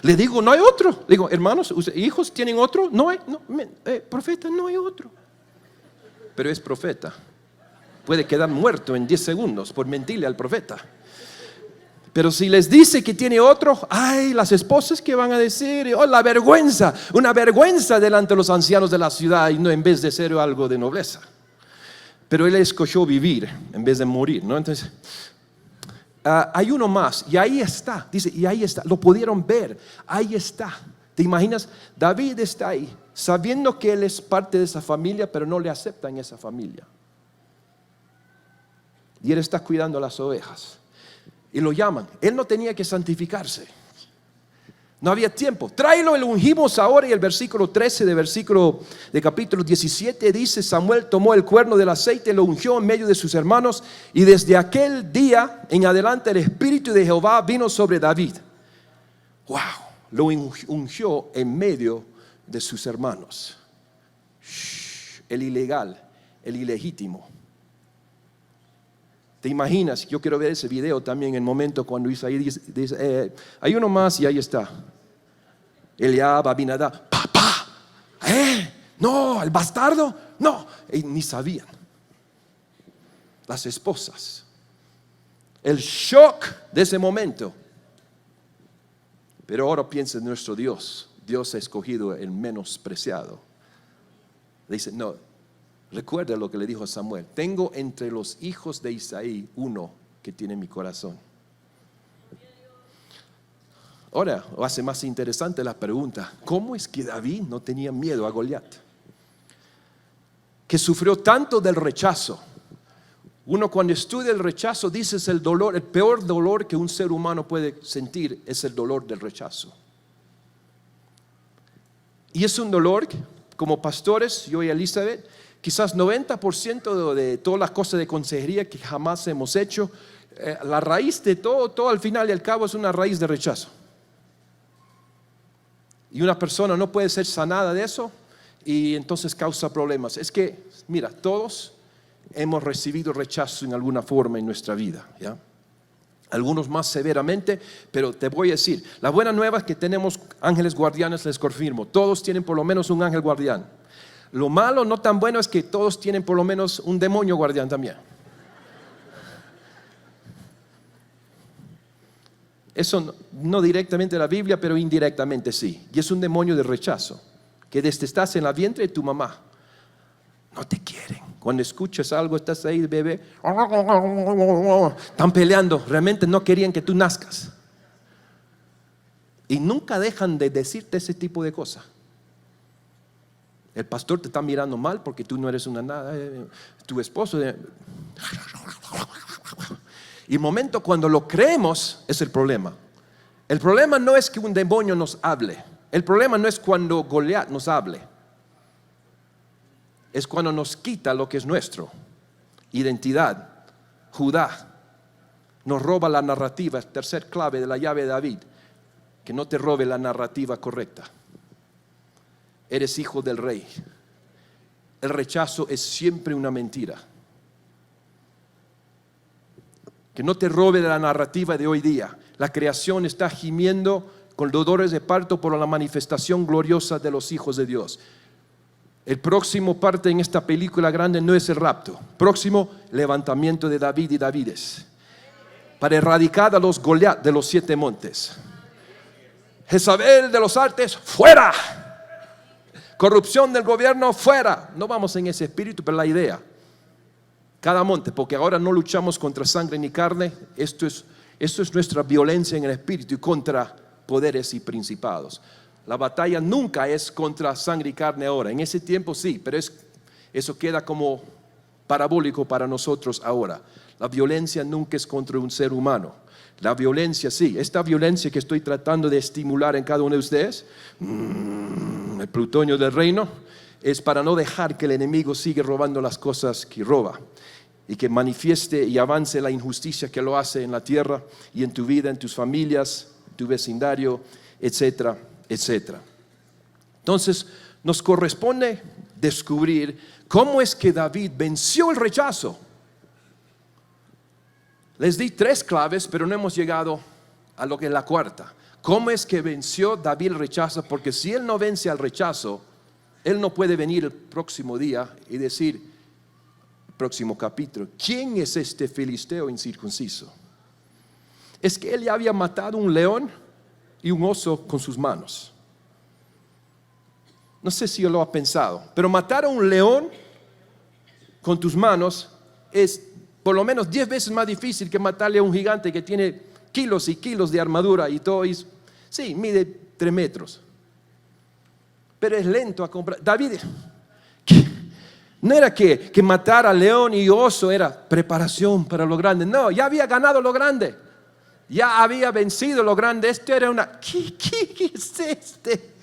le digo, no hay otro. Le digo, hermanos, hijos, ¿tienen otro? No hay, no, profeta, no hay otro. Pero es profeta. Puede quedar muerto en 10 segundos por mentirle al profeta. Pero si les dice que tiene otro, ay, las esposas que van a decir, oh, la vergüenza, una vergüenza delante de los ancianos de la ciudad, y no en vez de ser algo de nobleza. Pero él escogió vivir en vez de morir, ¿no? Entonces, hay uno más, y ahí está, dice, y ahí está, lo pudieron ver, ahí está. ¿Te imaginas? David está ahí, sabiendo que él es parte de esa familia, pero no le aceptan esa familia. Y él está cuidando las ovejas. Y lo llaman, él no tenía que santificarse. No había tiempo. Tráelo, lo ungimos ahora. Y el versículo 13 de capítulo 17 dice, Samuel tomó el cuerno del aceite, lo ungió en medio de sus hermanos, y desde aquel día en adelante el Espíritu de Jehová vino sobre David. Wow, lo ungió en medio de sus hermanos. El ilegal, el ilegítimo. ¿Te imaginas? Yo quiero ver ese video también, en el momento cuando Isaí dice, hay uno más y ahí está. Eliab, Abinadab, papá, no, el bastardo, no, ni sabían. Las esposas, el shock de ese momento. Pero ahora piensa en nuestro Dios. Dios ha escogido el menospreciado. Dice, no, recuerda lo que le dijo a Samuel, tengo entre los hijos de Isaí uno que tiene mi corazón. Ahora hace más interesante la pregunta, ¿cómo es que David no tenía miedo a Goliat? Que sufrió tanto del rechazo. Uno cuando estudia el rechazo dice es el dolor, el peor dolor que un ser humano puede sentir es el dolor del rechazo. Y es un dolor que, como pastores, yo y Elizabeth, quizás 90% de todas las cosas de consejería que jamás hemos hecho, la raíz de todo al final y al cabo es una raíz de rechazo. Y una persona no puede ser sanada de eso y entonces causa problemas. Es que, mira, todos hemos recibido rechazo en alguna forma en nuestra vida, ¿ya? Algunos más severamente, pero te voy a decir, la buena nueva es que tenemos ángeles guardianes, les confirmo. Todos tienen por lo menos un ángel guardián. Lo malo, no tan bueno, es que todos tienen por lo menos un demonio guardián también. Eso no directamente de la Biblia, pero indirectamente sí. Y es un demonio de rechazo, que desde estás en la vientre de tu mamá, no te quieren. Cuando escuchas algo, estás ahí, bebé, están peleando, realmente no querían que tú nazcas. Y nunca dejan de decirte ese tipo de cosas. El pastor te está mirando mal porque tú no eres una nada, tu esposo. Y el momento cuando lo creemos es el problema. El problema no es que un demonio nos hable. El problema no es cuando Goliat nos hable. Es cuando nos quita lo que es nuestro. Identidad. Judá. Nos roba la narrativa. Es tercer clave de la llave de David. Que no te robe la narrativa correcta. Eres hijo del rey. El rechazo es siempre una mentira. Que no te robe de la narrativa de hoy día. La creación está gimiendo con dolores de parto por la manifestación gloriosa de los hijos de Dios. El próximo parte en esta película grande no es el rapto. Próximo, levantamiento de David y Davides. Para erradicar a los Goliat de los 7 montes. Jezabel de los altos, fuera. Corrupción del gobierno, fuera. No vamos en ese espíritu, pero la idea. Cada monte, porque ahora no luchamos contra sangre ni carne. Esto es nuestra violencia en el espíritu y contra poderes y principados. La batalla nunca es contra sangre y carne ahora. En ese tiempo sí, pero eso queda como parabólico para nosotros ahora. La violencia nunca es contra un ser humano. La violencia sí, esta violencia que estoy tratando de estimular en cada uno de ustedes, el plutonio del reino, es para no dejar que el enemigo siga robando las cosas que roba. Y que manifieste y avance la injusticia que lo hace en la tierra y en tu vida, en tus familias, en tu vecindario, etcétera, etcétera. Entonces nos corresponde descubrir cómo es que David venció el rechazo. Les di 3 claves, pero no hemos llegado a lo que es la cuarta. ¿Cómo es que venció David el rechazo? Porque si él no vence al rechazo, él no puede venir el próximo día y decir, próximo capítulo, ¿quién es este filisteo incircunciso? Es que él ya había matado un león y un oso con sus manos. No sé si lo ha pensado, pero matar a un león con tus manos es por lo menos 10 veces más difícil que matarle a un gigante que tiene kilos y kilos de armadura y todo. Sí, mide 3 metros. Pero es lento a comprar. David, no era que matar a león y oso era preparación para lo grande. No, ya había ganado lo grande. Ya había vencido lo grande. Esto era una... ¿Qué es este?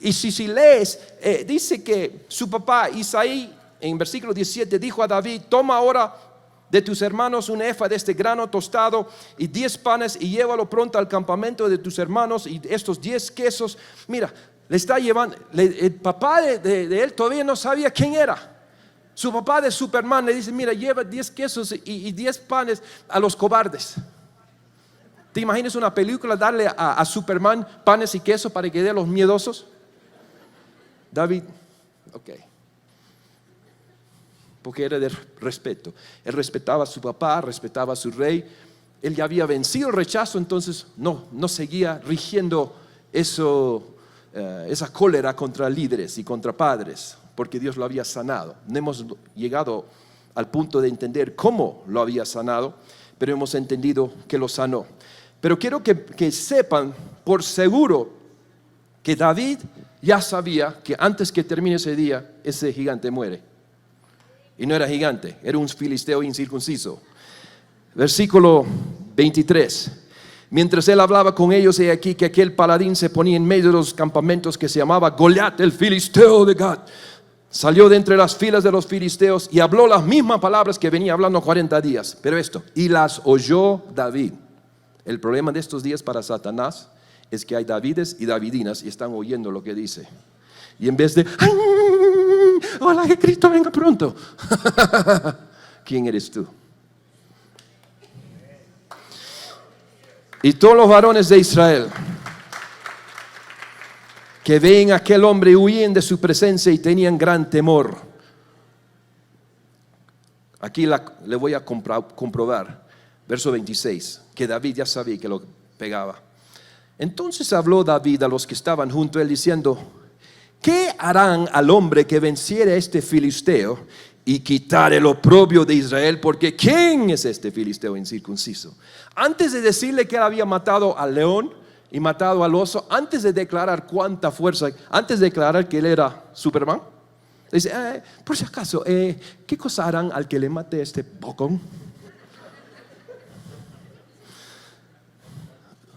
Y si lees, dice que su papá Isaí, en versículo 17, dijo a David, toma ahora de tus hermanos un efa de este grano tostado y 10 panes y llévalo pronto al campamento de tus hermanos y estos 10 quesos. Mira, le está llevando, el papá de él todavía no sabía quién era. Su papá de Superman le dice, mira, lleva 10 quesos y 10 panes a los cobardes. ¿Te imaginas una película darle a Superman panes y queso para que dé a los miedosos? David, ok. Porque era de respeto. Él respetaba a su papá, respetaba a su rey. Él ya había vencido el rechazo, entonces no seguía rigiendo esa cólera contra líderes y contra padres, porque Dios lo había sanado. No hemos llegado al punto de entender cómo lo había sanado, pero hemos entendido que lo sanó. Pero quiero que sepan por seguro que David ya sabía que antes que termine ese día, ese gigante muere. Y no era gigante, era un filisteo incircunciso. Versículo 23. Mientras él hablaba con ellos, he aquí que aquel paladín se ponía en medio de los campamentos que se llamaba Goliat, el filisteo de Gat. Salió de entre las filas de los filisteos y habló las mismas palabras que venía hablando 40 días. Pero y las oyó David. El problema de estos días para Satanás es que hay Davides y Davidinas y están oyendo lo que dice. Y en vez de, ¡ay! Hola, que Cristo venga pronto. ¿Quién eres tú? Y todos los varones de Israel que ven a aquel hombre huyen de su presencia y tenían gran temor. Aquí le voy a comprobar. Verso 26, que David ya sabía que lo pegaba. Entonces habló David a los que estaban junto a él diciendo, ¿qué harán al hombre que venciere a este filisteo y quitare el oprobio de Israel? Porque ¿quién es este filisteo incircunciso? Antes de decirle que él había matado al león y matado al oso, antes de declarar cuánta fuerza, antes de declarar que él era Superman, dice, por si acaso, ¿qué cosa harán al que le mate a este bocón?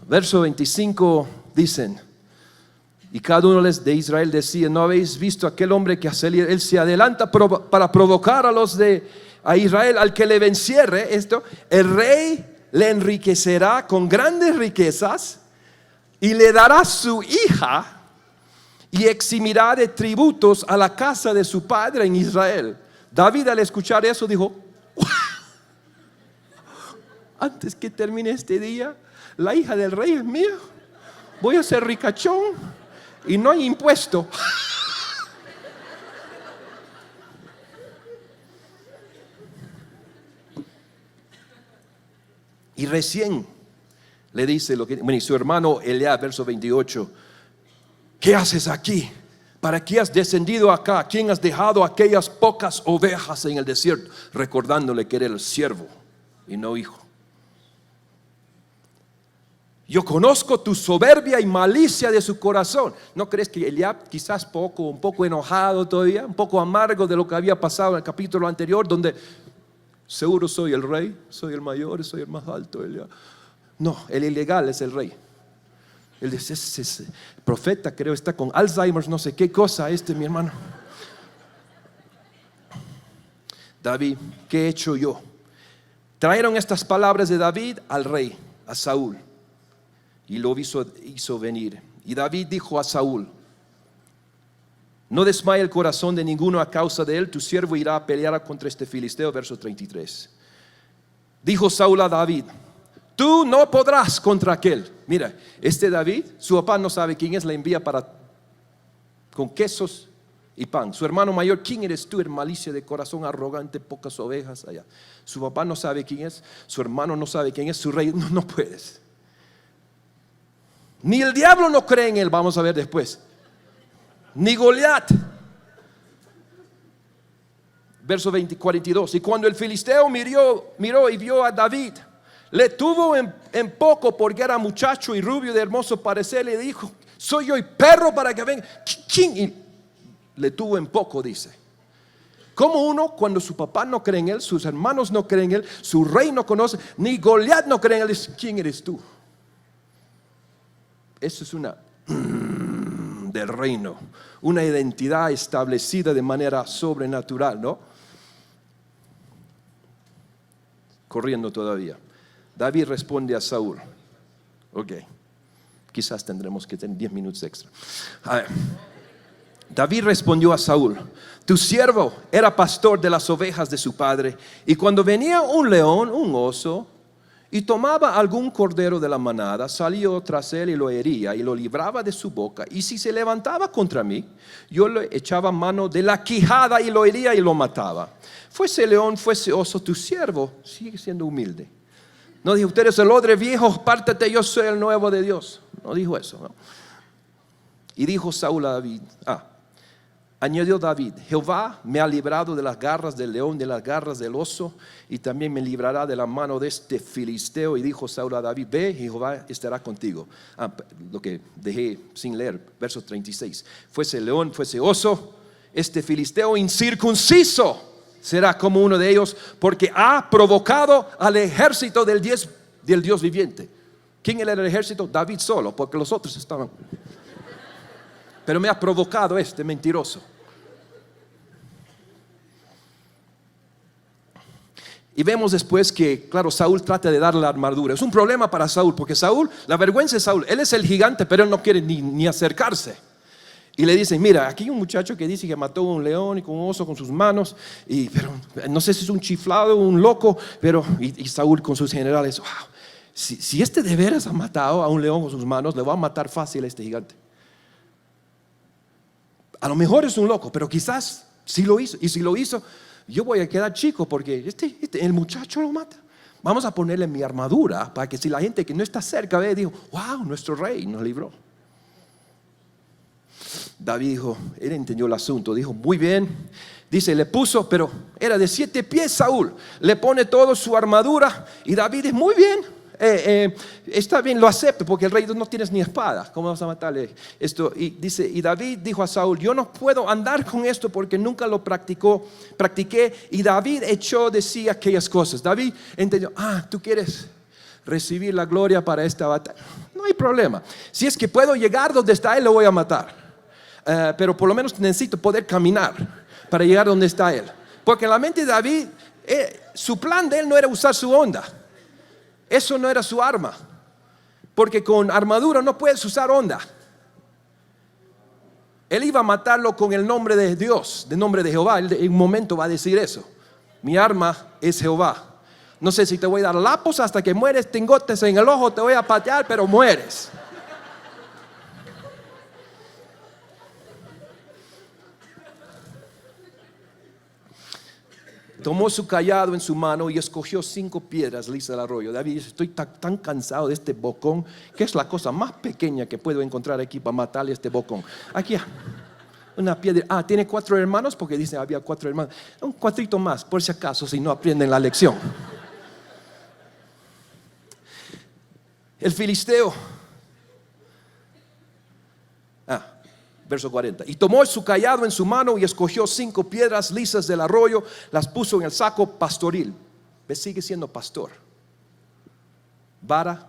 Verso 25 dicen, y cada uno de Israel decía, ¿no habéis visto aquel hombre que él se adelanta para provocar a Israel al que le venciere? Esto, el rey le enriquecerá con grandes riquezas y le dará su hija y eximirá de tributos a la casa de su padre en Israel. David al escuchar eso dijo, ¡wow! Antes que termine este día, la hija del rey es mía. Voy a ser ricachón y no hay impuesto. Y recién le dice lo que, bueno, y su hermano Eliab, verso 28, ¿qué haces aquí? ¿Para qué has descendido acá? ¿Quién has dejado aquellas pocas ovejas en el desierto? Recordándole que era el siervo y no hijo. Yo conozco tu soberbia y malicia de su corazón. ¿No crees que Eliab quizás un poco enojado todavía, un poco amargo de lo que había pasado en el capítulo anterior, donde seguro soy el rey, soy el mayor, soy el más alto? Eliab. No, el ilegal es el rey. Él dice, ese profeta creo está con Alzheimer, no sé qué cosa mi hermano. David, ¿qué he hecho yo? Trajeron estas palabras de David al rey, a Saúl, y lo hizo venir. Y David dijo a Saúl, no desmaye el corazón de ninguno a causa de él, tu siervo irá a pelear contra este filisteo. Verso 33. Dijo Saúl a David, tú no podrás contra aquel. Mira, David, su papá no sabe quién es, le envía con quesos y pan. Su hermano mayor, ¿quién eres tú? El malicia de corazón, arrogante, pocas ovejas allá. Su papá no sabe quién es, su hermano no sabe quién es, su rey, no puedes. Ni el diablo no cree en él, vamos a ver después. Ni Goliat. Verso 42. Y cuando el filisteo miró y vio a David, le tuvo en poco porque era muchacho y rubio de hermoso parecer. Le dijo, soy yo y perro para que venga. ¿Quién? Y le tuvo en poco, dice. Como uno, cuando su papá no cree en él, sus hermanos no creen en él, su rey no conoce, ni Goliat no cree en él, dice, ¿quién eres tú? Eso es una del reino, una identidad establecida de manera sobrenatural, ¿no? Corriendo todavía. David responde a Saúl. Ok, quizás tendremos que tener 10 minutos extra. A ver. David respondió a Saúl, tu siervo era pastor de las ovejas de su padre, y cuando venía un león, un oso, y tomaba algún cordero de la manada, salió tras él y lo hería y lo libraba de su boca, y si se levantaba contra mí, yo le echaba mano de la quijada y lo hería y lo mataba. Fuese león, fuese oso, tu siervo sigue siendo humilde. No dijo, usted es el odre viejo, pártate, yo soy el nuevo de Dios. No dijo eso, ¿no? Y dijo Saúl a David, añadió David, Jehová me ha librado de las garras del león, de las garras del oso, y también me librará de la mano de este filisteo. Y dijo Saúl a David, ve, y Jehová estará contigo. Lo que dejé sin leer, verso 36. Fuese león, fuese oso, este filisteo incircunciso será como uno de ellos, porque ha provocado al ejército del Dios viviente. ¿Quién era el ejército? David solo, porque los otros estaban... Pero me ha provocado mentiroso. Y vemos después que, claro, Saúl trata de darle la armadura. Es un problema para Saúl, porque Saúl, la vergüenza de Saúl, él es el gigante, pero él no quiere ni acercarse. Y le dicen, mira, aquí hay un muchacho que dice que mató a un león y con un oso con sus manos, pero no sé si es un chiflado o un loco, pero y Saúl con sus generales, wow, si de veras ha matado a un león con sus manos, le va a matar fácil a este gigante. A lo mejor es un loco, pero quizás sí lo hizo. Y si lo hizo, yo voy a quedar chico porque el muchacho lo mata. Vamos a ponerle mi armadura para que si la gente que no está cerca ve, digo, wow, nuestro rey nos libró. David dijo, él entendió el asunto, dijo, muy bien. Dice, le puso, pero era de 7 pies Saúl. Le pone toda su armadura y David dice, muy bien. Está bien, lo acepto porque el rey no tienes ni espada. ¿Cómo vas a matarle esto? Y dice, y David dijo a Saúl, yo no puedo andar con esto porque nunca lo practiqué. Y David echó de sí aquellas cosas. David entendió, tú quieres recibir la gloria para esta batalla. No hay problema. Si es que puedo llegar donde está él, lo voy a matar. Pero por lo menos necesito poder caminar para llegar donde está él. Porque en la mente de David, su plan de él no era usar su onda. Eso no era su arma, porque con armadura no puedes usar onda. Él iba a matarlo con el nombre de Dios, del nombre de Jehová. Él en un momento va a decir eso. Mi arma es Jehová. No sé si te voy a dar lapos hasta que mueres, tingotes en el ojo, te voy a patear, pero mueres. tomó su cayado en su mano y escogió 5 piedras lisas del arroyo. David dice, estoy tan cansado de este bocón, que es la cosa más pequeña que puedo encontrar aquí para matarle a este bocón. Aquí, una piedra. Tiene 4 hermanos, porque dice había 4 hermanos. Un cuatrito más, por si acaso, si no aprenden la lección. El filisteo. Verso 40. Y tomó su cayado en su mano y escogió 5 piedras lisas del arroyo, las puso en el saco pastoril. ¿Ves? Sigue siendo pastor. Vara,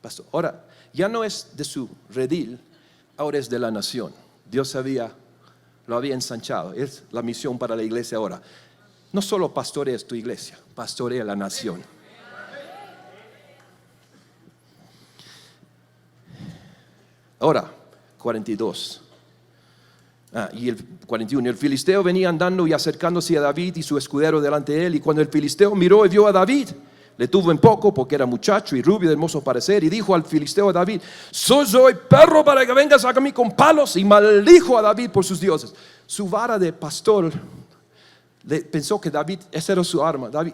pastor. Ahora, ya no es de su redil, ahora es de la nación. Dios lo había ensanchado. Es la misión para la iglesia ahora. No solo pastorees tu iglesia, pastorea la nación. Ahora, 42. Y el 41. El filisteo venía andando y acercándose a David y su escudero delante de él. Y cuando el filisteo miró y vio a David, le tuvo en poco, porque era muchacho y rubio de hermoso parecer. Y dijo al filisteo a David: soy perro para que vengas a mí con palos. Y maldijo a David por sus dioses. Su vara de pastor pensó que David, esa era su arma. David,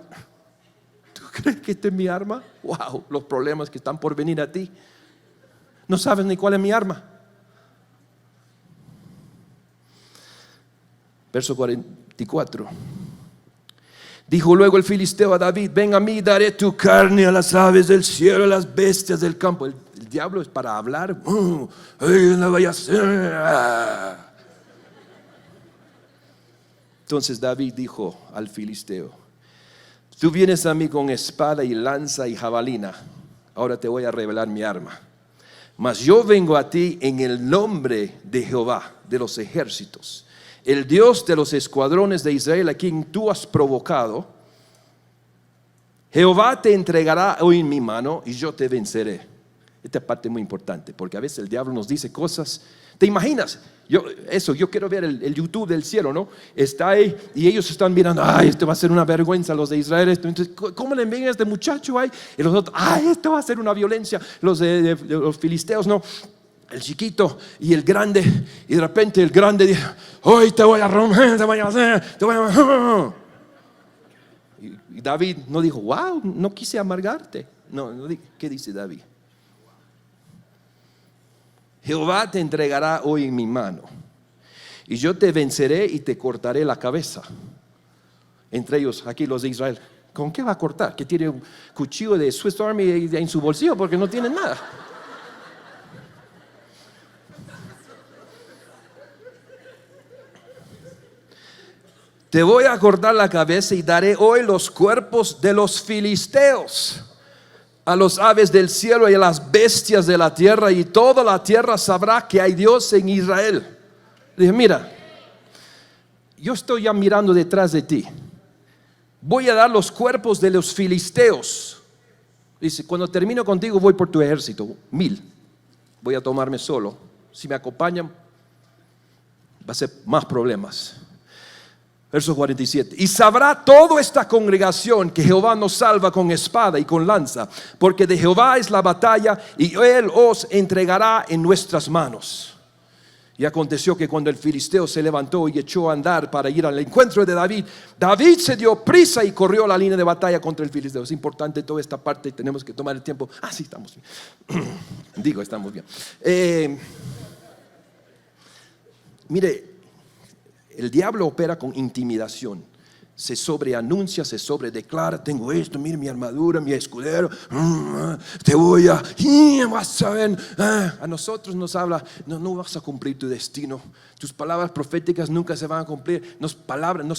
¿tú crees que esta es mi arma? Wow, los problemas que están por venir a ti. No sabes ni cuál es mi arma. Verso 44. Dijo luego el filisteo a David: ven a mí, daré tu carne a las aves del cielo, a las bestias del campo. El diablo es para hablar. No vaya a ser. Entonces David dijo al filisteo: tú vienes a mí con espada y lanza y jabalina. Ahora te voy a revelar mi arma. Mas yo vengo a ti en el nombre de Jehová de los ejércitos, el Dios de los escuadrones de Israel, a quien tú has provocado. Jehová te entregará hoy en mi mano y yo te venceré. Esta parte es muy importante, porque a veces el diablo nos dice cosas. ¿Te imaginas? Yo quiero ver el YouTube del cielo, ¿no? Está ahí y ellos están mirando. Esto va a ser una vergüenza, los de Israel. Entonces, ¿cómo le envían a este muchacho ahí? Y los otros, esto va a ser una violencia. Los de los filisteos, ¿no? El chiquito y el grande. Y de repente el grande dice: hoy te voy a romper, te voy a hacer, te voy a... Y David no dijo: wow, no quise amargarte. No, ¿qué dice David? Jehová te entregará hoy en mi mano y yo te venceré y te cortaré la cabeza. Entre ellos, aquí los de Israel: ¿con qué va a cortar? Que tiene un cuchillo de Swiss Army en su bolsillo, porque no tiene nada. Te voy a cortar la cabeza y daré hoy los cuerpos de los filisteos a los aves del cielo y a las bestias de la tierra, y toda la tierra sabrá que hay Dios en Israel. Dije: mira, yo estoy ya mirando detrás de ti. Voy a dar los cuerpos de los filisteos. Dice: cuando termino contigo voy por tu ejército, 1000. Voy a tomarme solo. Si me acompañan, va a ser más problemas. Verso 47. Y sabrá toda esta congregación que Jehová nos salva con espada y con lanza, porque de Jehová es la batalla y él os entregará en nuestras manos. Y aconteció que cuando el filisteo se levantó y echó a andar para ir al encuentro de David, David se dio prisa y corrió a la línea de batalla contra el filisteo. Es importante toda esta parte, tenemos que tomar el tiempo. Sí, estamos bien. Estamos bien. Mire, el diablo opera con intimidación. Se sobreanuncia, se sobredeclara: tengo esto, mire mi armadura, mi escudero, te voy a... vas a ver. A nosotros nos habla: no vas a cumplir tu destino. Tus palabras proféticas nunca se van a cumplir. Nos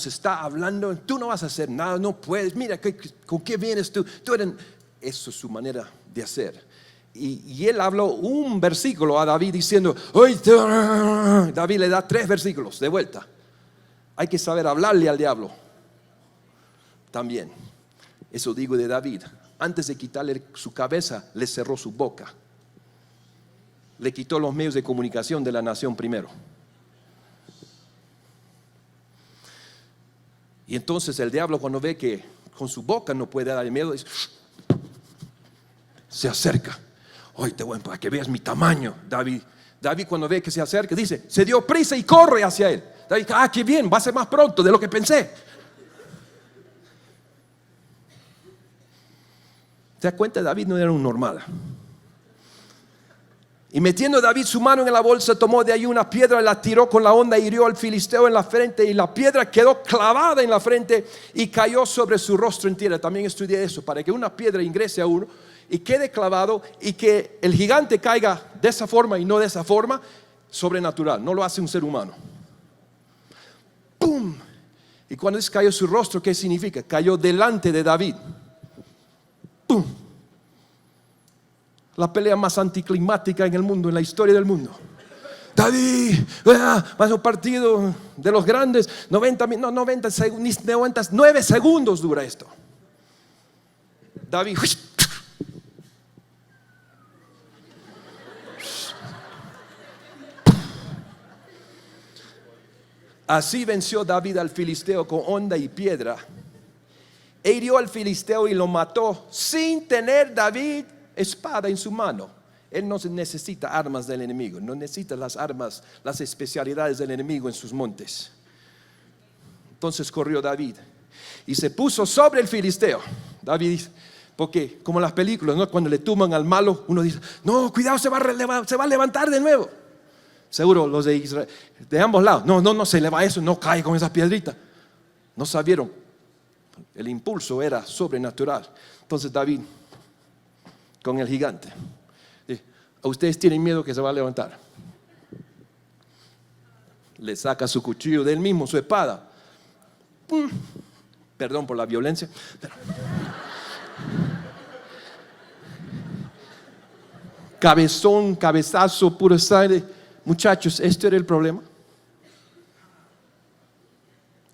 está hablando: tú no vas a hacer nada, no puedes. Mira, ¿con qué vienes tú? Eso es su manera de hacer. Y él habló un versículo a David diciendo: David le da 3 versículos de vuelta. Hay que saber hablarle al diablo también. Eso digo de David: antes de quitarle su cabeza, le cerró su boca. Le quitó los medios de comunicación de la nación primero. Y entonces el diablo, cuando ve que con su boca no puede dar miedo, dice, se acerca: hoy te voy para que veas mi tamaño. David cuando ve que se acerca, dice, se dio prisa y corre hacia él. David: qué bien, va a ser más pronto de lo que pensé. ¿Te das cuenta? David no era un normal. Y metiendo David su mano en la bolsa, tomó de ahí una piedra, la tiró con la honda, hirió al filisteo en la frente, y la piedra quedó clavada en la frente y cayó sobre su rostro en tierra. También estudié eso, para que una piedra ingrese a uno y quede clavado, y que el gigante caiga de esa forma y no de esa forma, sobrenatural, no lo hace un ser humano. ¡Pum! Y cuando dice cayó su rostro, ¿qué significa? Cayó delante de David. ¡Pum! La pelea más anticlimática en el mundo, en la historia del mundo. David, más un partido de los grandes, 9 segundos dura esto. David, así venció David al filisteo con honda y piedra, e hirió al filisteo y lo mató sin tener David espada en su mano. Él no necesita armas del enemigo, no necesita las armas, las especialidades del enemigo en sus montes. Entonces corrió David y se puso sobre el filisteo. David dice, porque como en las películas, ¿no? Cuando le tumban al malo, uno dice, no, cuidado, se va a levantar de nuevo. Seguro los de Israel, de ambos lados, no se eleva eso, no cae con esa piedrita. No sabieron, el impulso era sobrenatural. Entonces David, con el gigante, ¿a ustedes tienen miedo que se va a levantar? Le saca su cuchillo de él mismo, su espada. Perdón por la violencia, pero cabezón, cabezazo, puro sangre. Muchachos, esto era el problema.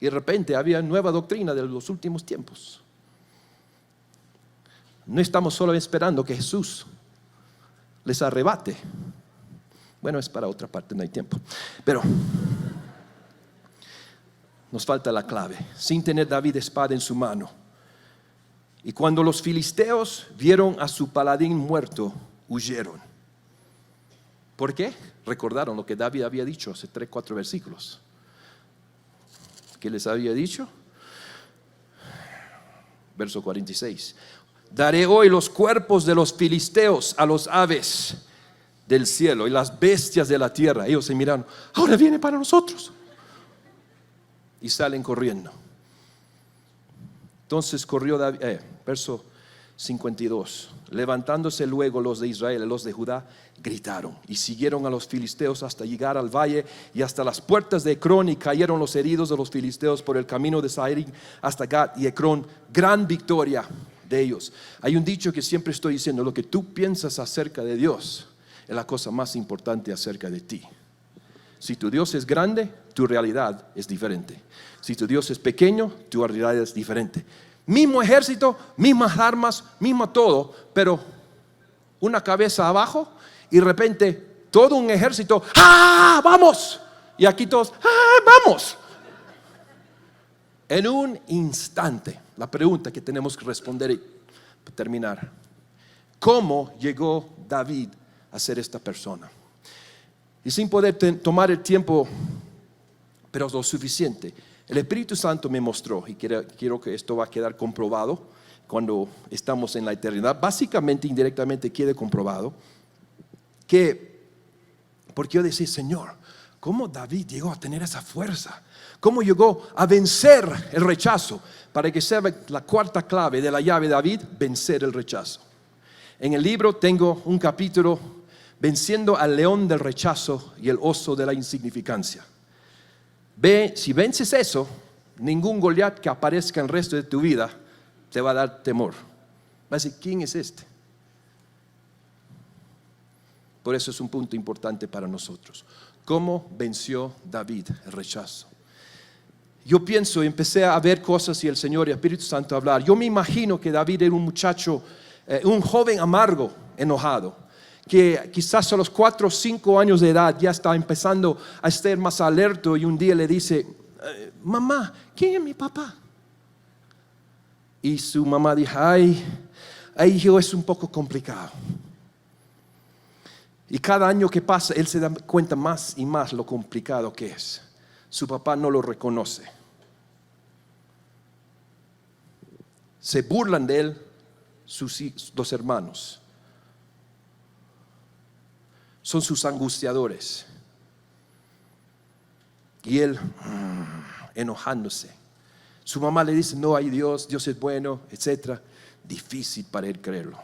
Y de repente había nueva doctrina de los últimos tiempos. No estamos solo esperando que Jesús les arrebate. Bueno, es para otra parte, no hay tiempo. Pero nos falta la clave. Sin tener David espada en su mano. Y cuando los filisteos vieron a su paladín muerto, huyeron. ¿Por qué? Recordaron lo que David había dicho hace 3-4 versículos. ¿Qué les había dicho? Verso 46. Daré hoy los cuerpos de los filisteos a los aves del cielo y las bestias de la tierra. Ellos se miraron, ahora viene para nosotros. Y salen corriendo. Entonces corrió David, verso 52. Levantándose luego los de Israel y los de Judá, gritaron y siguieron a los filisteos hasta llegar al valle y hasta las puertas de Ecrón, y cayeron los heridos de los filisteos por el camino de Saharim hasta Gat y Ecrón. Gran victoria de ellos. Hay un dicho que siempre estoy diciendo: lo que tú piensas acerca de Dios es la cosa más importante acerca de ti. Si tu Dios es grande, tu realidad es diferente. Si tu Dios es pequeño, tu realidad es diferente. Mismo ejército, mismas armas, mismo todo, pero una cabeza abajo y de repente todo un ejército, ¡ah, vamos! Y aquí todos, ¡ah, vamos! En un instante. La pregunta que tenemos que responder y terminar: ¿cómo llegó David a ser esta persona? Y sin poder tomar el tiempo, pero lo suficiente, el Espíritu Santo me mostró, y quiero que esto va a quedar comprobado cuando estamos en la eternidad, básicamente, indirectamente quede comprobado, que, porque yo decía, Señor, ¿cómo David llegó a tener esa fuerza? ¿Cómo llegó a vencer el rechazo? Para que sea la cuarta clave de la llave de David, vencer el rechazo. En el libro tengo un capítulo, venciendo al león del rechazo y el oso de la insignificancia. Si vences eso, ningún Goliat que aparezca en el resto de tu vida te va a dar temor. Va a decir, ¿quién es este? Por eso es un punto importante para nosotros. ¿Cómo venció David el rechazo? Yo pienso, empecé a ver cosas y el Señor y el Espíritu Santo a hablar. Yo me imagino que David era un muchacho, un joven amargo, enojado, que quizás a los 4 o 5 años de edad ya está empezando a estar más alerta, y un día le dice, mamá, ¿quién es mi papá? Y su mamá dijo, ay, hijo, es un poco complicado. Y cada año que pasa, él se da cuenta más y más lo complicado que es. Su papá no lo reconoce. Se burlan de él, los hermanos. Son sus angustiadores. Y él enojándose. Su mamá le dice, no hay Dios, Dios es bueno, etc. Difícil para él creerlo.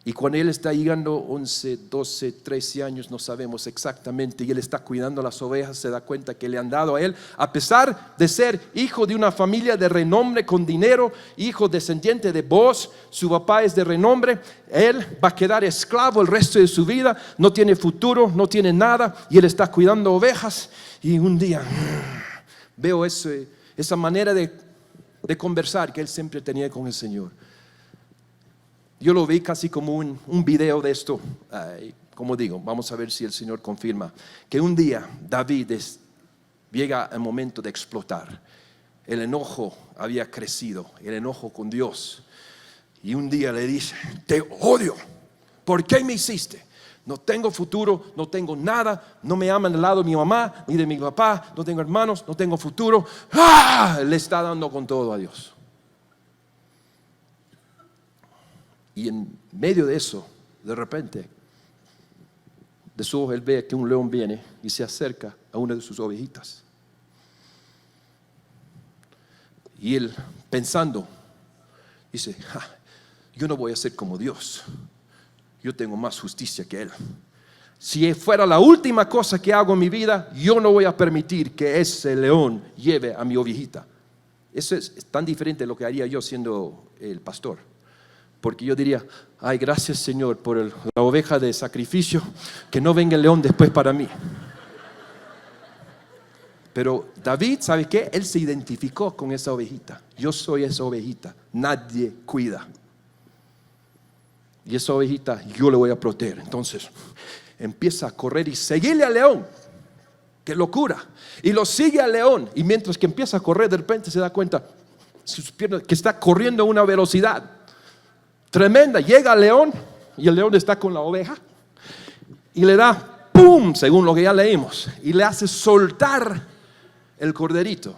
Y cuando él está llegando 11, 12, 13 años, no sabemos exactamente, y él está cuidando las ovejas, se da cuenta que le han dado a él, a pesar de ser hijo de una familia de renombre con dinero, hijo descendiente de Booz, su papá es de renombre, él va a quedar esclavo el resto de su vida, no tiene futuro, no tiene nada, y él está cuidando ovejas, y un día veo esa manera de conversar que él siempre tenía con el Señor. Yo lo vi casi como un video de esto. Como digo, vamos a ver si el Señor confirma que un día David llega al momento de explotar. El enojo había crecido, el enojo con Dios. Y un día le dice, te odio, ¿por qué me hiciste? No tengo futuro, no tengo nada, no me aman al lado de mi mamá ni de mi papá, no tengo hermanos, no tengo futuro. Le está dando con todo a Dios. Y en medio de eso, de repente, de su ojo él ve que un león viene y se acerca a una de sus ovejitas. Y él, pensando, dice, yo no voy a ser como Dios. Yo tengo más justicia que él. Si fuera la última cosa que hago en mi vida, yo no voy a permitir que ese león lleve a mi ovejita. Eso es tan diferente de lo que haría yo siendo el pastor. Porque yo diría, ay, gracias Señor por la oveja de sacrificio, que no venga el león después para mí. Pero David, ¿sabe qué? Él se identificó con esa ovejita. Yo soy esa ovejita, nadie cuida. Y esa ovejita yo le voy a proteger. Entonces empieza a correr y seguirle al león. ¡Qué locura! Y lo sigue al león. Y mientras que empieza a correr, de repente se da cuenta sus piernas, que está corriendo a una velocidad tremenda. Llega al león y el león está con la oveja y le da ¡pum! Según lo que ya leímos, y le hace soltar el corderito.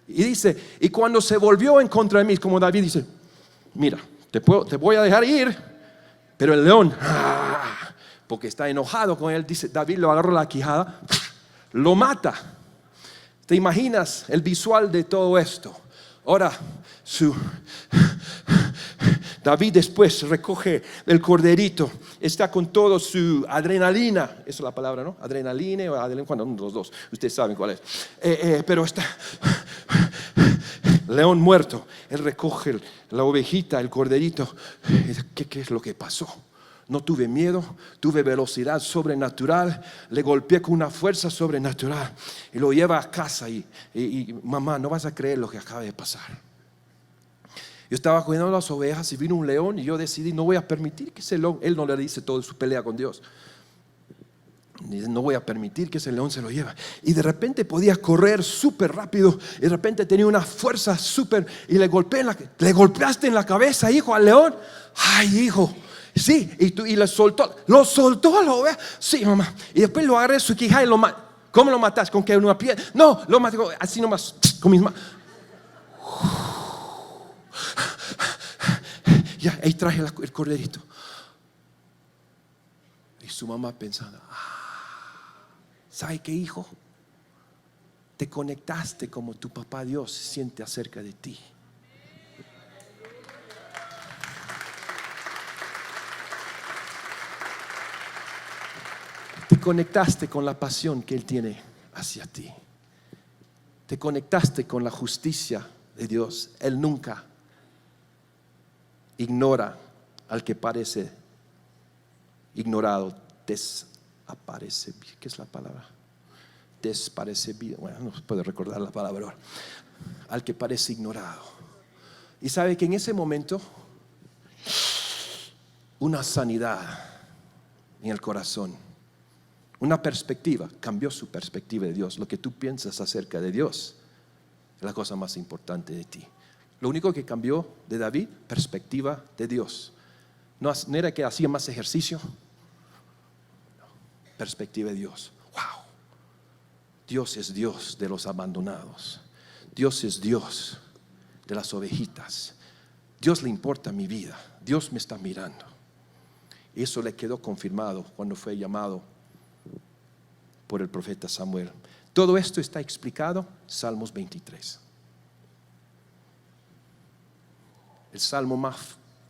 Y dice, y cuando se volvió en contra de mí, como David dice, mira, te voy a dejar ir, pero el león, porque está enojado con él, dice, David lo agarra la quijada, lo mata. ¿Te imaginas el visual de todo esto? Ahora, David después recoge el corderito, está con todo su adrenalina, esa es la palabra, ¿no? Adrenalina o adrenalina, cuando uno de los dos, ustedes saben cuál es. Pero está león muerto, él recoge la ovejita, el corderito. ¿Qué es lo que pasó? No tuve miedo, tuve velocidad sobrenatural, le golpeé con una fuerza sobrenatural y lo lleva a casa y mamá, no vas a creer lo que acaba de pasar. Yo estaba cuidando las ovejas y vino un león y yo decidí, no voy a permitir que ese león, él no le dice toda su pelea con Dios, no voy a permitir que ese león se lo lleve. Y de repente podía correr súper rápido y de repente tenía una fuerza súper, y le golpeaste en la cabeza, hijo, al león. Ay, hijo, sí, y lo soltó a la oveja. Sí, mamá. Y después lo agarré su quijada y lo maté. ¿Cómo lo mataste? ¿Con qué? ¿Una piedra? No, lo maté así nomás, con mis manos. Ya, ahí traje el corderito. Y su mamá pensando, ¿sabe qué, hijo? Te conectaste como tu papá Dios siente acerca de ti. Te conectaste con la pasión que Él tiene hacia ti. Te conectaste con la justicia de Dios. Él nunca ignora al que parece ignorado, desaparece. ¿Qué es la palabra? Desparecido. Bueno, no puedo recordar la palabra ahora. Al que parece ignorado. Y sabe que en ese momento una sanidad en el corazón, una perspectiva, cambió su perspectiva de Dios. Lo que tú piensas acerca de Dios es la cosa más importante de ti. Lo único que cambió de David, perspectiva de Dios. No era que hacía más ejercicio. No, perspectiva de Dios. Wow. Dios es Dios de los abandonados. Dios es Dios de las ovejitas. Dios le importa mi vida, Dios me está mirando. Eso le quedó confirmado cuando fue llamado por el profeta Samuel. Todo esto está explicado en Salmos 23. El salmo más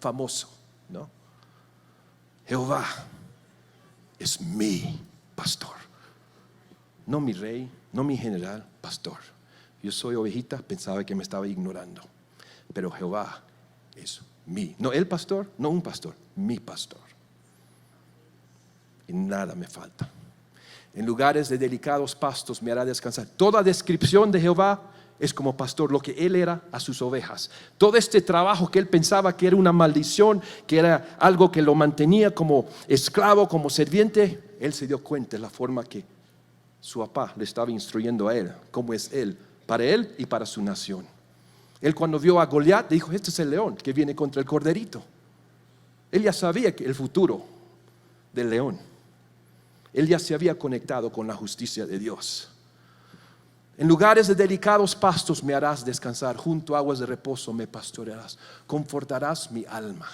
famoso, ¿no? Jehová es mi pastor. No mi rey, no mi general, pastor. Yo soy ovejita, pensaba que me estaba ignorando. Pero Jehová es mi, no el pastor, no un pastor, mi pastor. Y nada me falta. En lugares de delicados pastos me hará descansar. Toda descripción de Jehová es como pastor, lo que él era a sus ovejas. Todo este trabajo que él pensaba que era una maldición, que era algo que lo mantenía como esclavo, como serviente, él se dio cuenta de la forma que su papá le estaba instruyendo a él, cómo es él, para él y para su nación. Él cuando vio a Goliat dijo: este es el león que viene contra el corderito. Él ya sabía que el futuro del león. Él ya se había conectado con la justicia de Dios. En lugares de delicados pastos me harás descansar, junto a aguas de reposo me pastorearás, confortarás mi alma,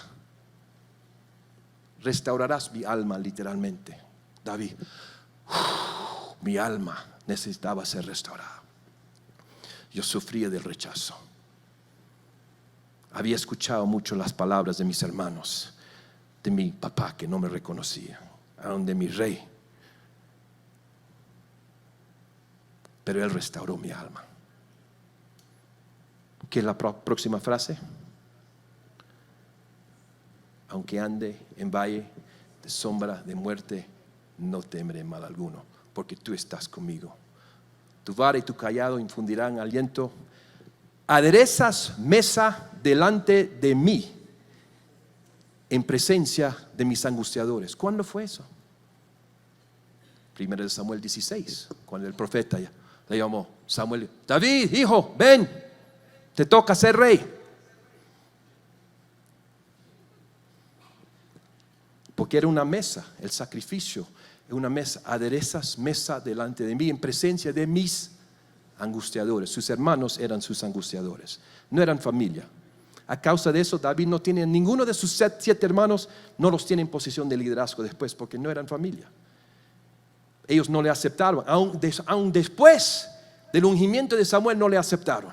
restaurarás mi alma literalmente. David, mi alma necesitaba ser restaurada. Yo sufría del rechazo. Había escuchado mucho las palabras de mis hermanos, de mi papá que no me reconocía, aún de mi rey. Pero Él restauró mi alma. ¿Qué es la próxima frase? Aunque ande en valle de sombra de muerte, no temeré mal alguno, porque tú estás conmigo. Tu vara y tu cayado infundirán aliento. Aderezas mesa delante de mí, en presencia de mis angustiadores. ¿Cuándo fue eso? 1 Samuel 16, cuando el profeta le llamó Samuel: David, hijo, ven, te toca ser rey. Porque era una mesa, el sacrificio, una mesa. Aderezas mesa delante de mí, en presencia de mis angustiadores. Sus hermanos eran sus angustiadores, no eran familia. A causa de eso, David no tiene, ninguno de sus 7 hermanos no los tiene en posición de liderazgo después, porque no eran familia. Ellos no le aceptaron, aún después del ungimiento de Samuel no le aceptaron.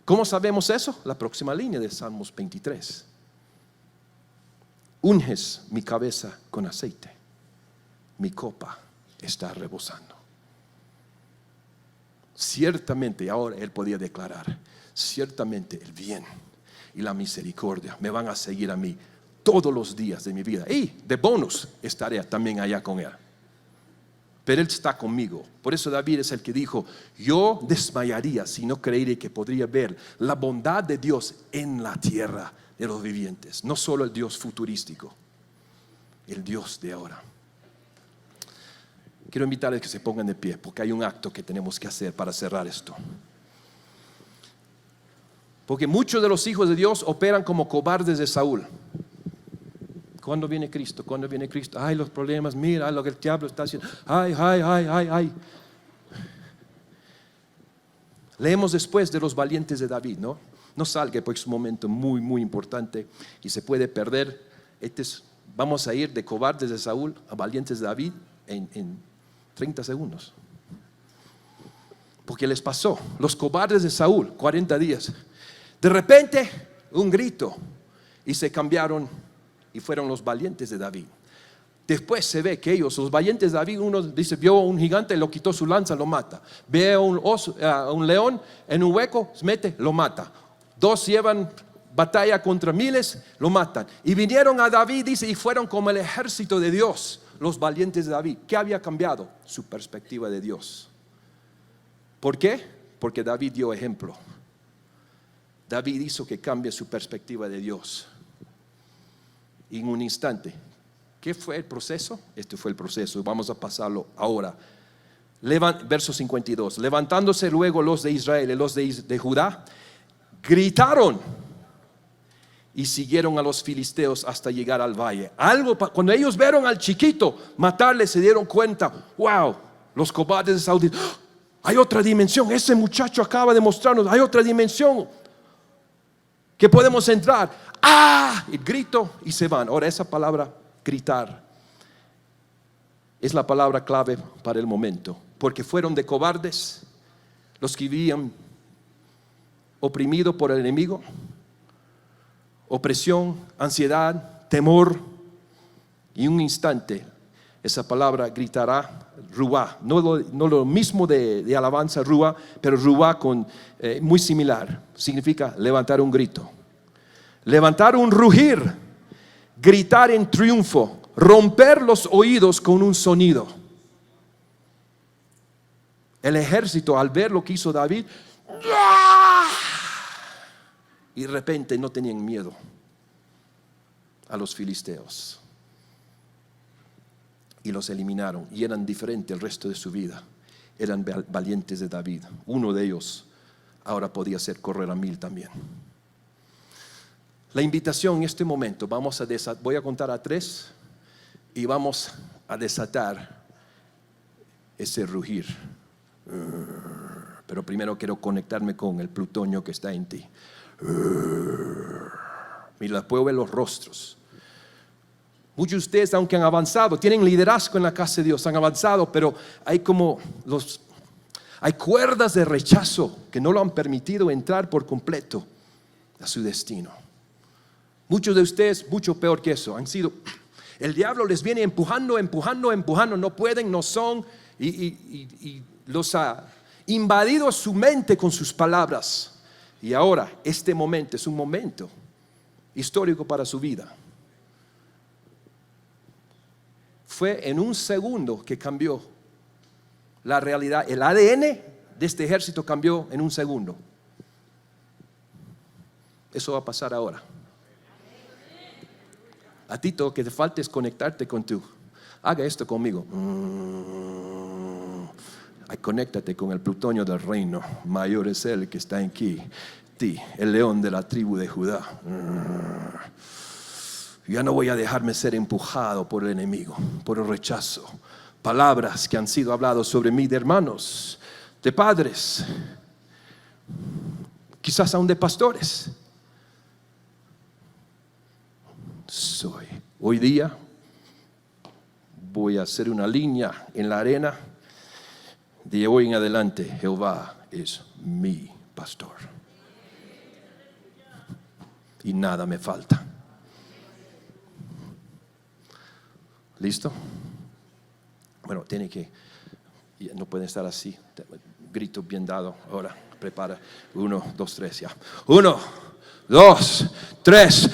¿Cómo sabemos eso? La próxima línea de Salmos 23. Unges mi cabeza con aceite, mi copa está rebosando. Ciertamente, ahora él podía declarar, ciertamente el bien y la misericordia me van a seguir a mí todos los días de mi vida. Y de bonus estaré también allá con Él. Pero Él está conmigo. Por eso David es el que dijo: yo desmayaría si no creyera que podría ver la bondad de Dios en la tierra de los vivientes. No solo el Dios futurístico, el Dios de ahora. Quiero invitarles a que se pongan de pie, porque hay un acto que tenemos que hacer para cerrar esto. Porque muchos de los hijos de Dios operan como cobardes de Saúl. ¿Cuándo viene Cristo? ¿Cuándo viene Cristo? Ay, los problemas, mira lo que el diablo está haciendo. Ay. Leemos después de los valientes de David, ¿no? No salga, porque es un momento muy, muy importante y se puede perder. Vamos a ir de cobardes de Saúl a valientes de David en 30 segundos. Porque les pasó, los cobardes de Saúl, 40 días. De repente, un grito y se cambiaron. Y fueron los valientes de David. Después se ve que ellos, los valientes de David, uno dice: vio a un gigante, lo quitó su lanza, lo mata. Ve a un león en un hueco, se mete, lo mata. 2 llevan batalla contra miles, lo matan. Y vinieron a David, dice, y fueron como el ejército de Dios, los valientes de David. ¿Qué había cambiado? Su perspectiva de Dios. ¿Por qué? Porque David dio ejemplo. David hizo que cambie su perspectiva de Dios. Y en un instante, ¿qué fue el proceso? Este fue el proceso, vamos a pasarlo ahora. Verso 52. Levantándose luego los de Israel y los de Judá, gritaron y siguieron a los filisteos hasta llegar al valle. Cuando ellos vieron al chiquito matarle, se dieron cuenta: wow, los cobardes de Saúl, hay otra dimensión, ese muchacho acaba de mostrarnos, hay otra dimensión. que podemos entrar, ¡ah! Y grito y se van. Ahora esa palabra gritar es la palabra clave para el momento, porque fueron de cobardes los que vivían oprimidos por el enemigo, opresión, ansiedad, temor, y un instante esa palabra gritará, ruá, no lo mismo de alabanza, ruá, pero ruá muy similar, significa levantar un grito, levantar un rugir, gritar en triunfo, romper los oídos con un sonido. El ejército, al ver lo que hizo David, y de repente no tenían miedo a los filisteos y los eliminaron, y eran diferentes el resto de su vida. Eran valientes de David. Uno de ellos ahora podía hacer correr a 1000 también. La invitación en este momento, voy a contar a 3 y vamos a desatar ese rugir. Pero primero quiero conectarme con el plutonio que está en ti. Mira, puedo ver los rostros. Muchos de ustedes, aunque han avanzado, tienen liderazgo en la casa de Dios, han avanzado, pero hay hay cuerdas de rechazo que no lo han permitido entrar por completo a su destino. Muchos de ustedes, mucho peor que eso, el diablo les viene empujando, no pueden, no son, y los ha invadido su mente con sus palabras. Y ahora, este momento es un momento histórico para su vida. Fue en un segundo que cambió la realidad. El ADN de este ejército cambió en un segundo. Eso va a pasar ahora. A ti todo que te falta es conectarte con tú. Haga esto conmigo. Conéctate con el plutonio del reino. Mayor es Él que está en ti, el león de la tribu de Judá. Ya no voy a dejarme ser empujado por el enemigo, por el rechazo. Palabras que han sido habladas sobre mí de hermanos, de padres, quizás aún de pastores. Hoy día voy a hacer una línea en la arena. De hoy en adelante, Jehová es mi pastor y nada me falta. ¿Listo? Bueno, no pueden estar así. Grito bien dado. Ahora, prepara. 1, 2, 3, ya. 1, 2, 3.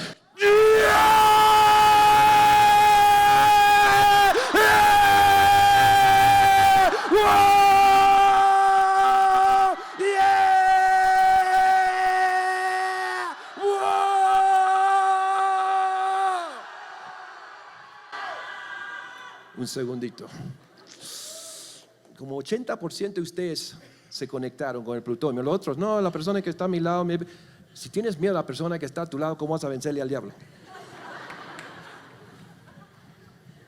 Un segundito. Como 80% de ustedes se conectaron con el plutonio. Los otros, no, la persona que está a mi lado. Si tienes miedo a la persona que está a tu lado, ¿cómo vas a vencerle al diablo?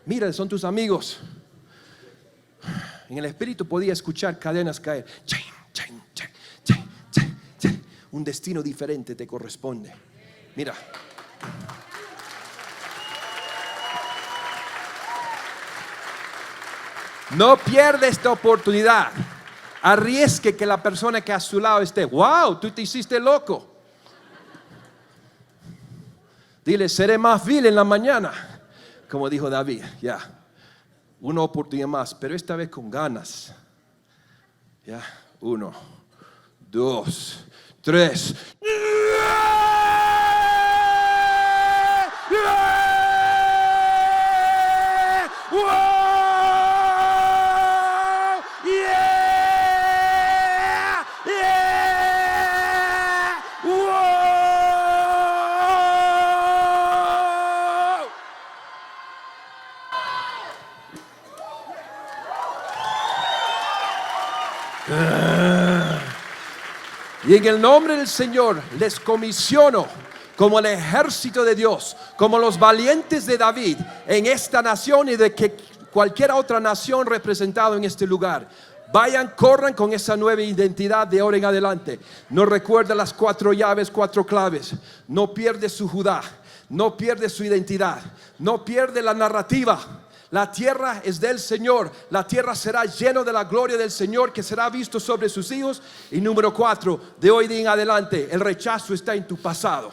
Mira, son tus amigos. En el espíritu podía escuchar cadenas caer. Un destino diferente te corresponde. Mira. No pierda esta oportunidad. Arriesgue que la persona que a su lado esté. Wow, tú te hiciste loco. Dile, seré más vil en la mañana. Como dijo David, ya. Una oportunidad más, pero esta vez con ganas. Ya, 1, 2, 3. Y en el nombre del Señor les comisiono como el ejército de Dios, como los valientes de David en esta nación y de que cualquier otra nación representada en este lugar. Vayan, corran con esa nueva identidad de ahora en adelante. No recuerda las 4 llaves, 4 claves. No pierde su Judá, no pierde su identidad, no pierde la narrativa. La tierra es del Señor. La tierra será llena de la gloria del Señor, que será visto sobre sus hijos. Y número 4, de hoy en adelante, el rechazo está en tu pasado.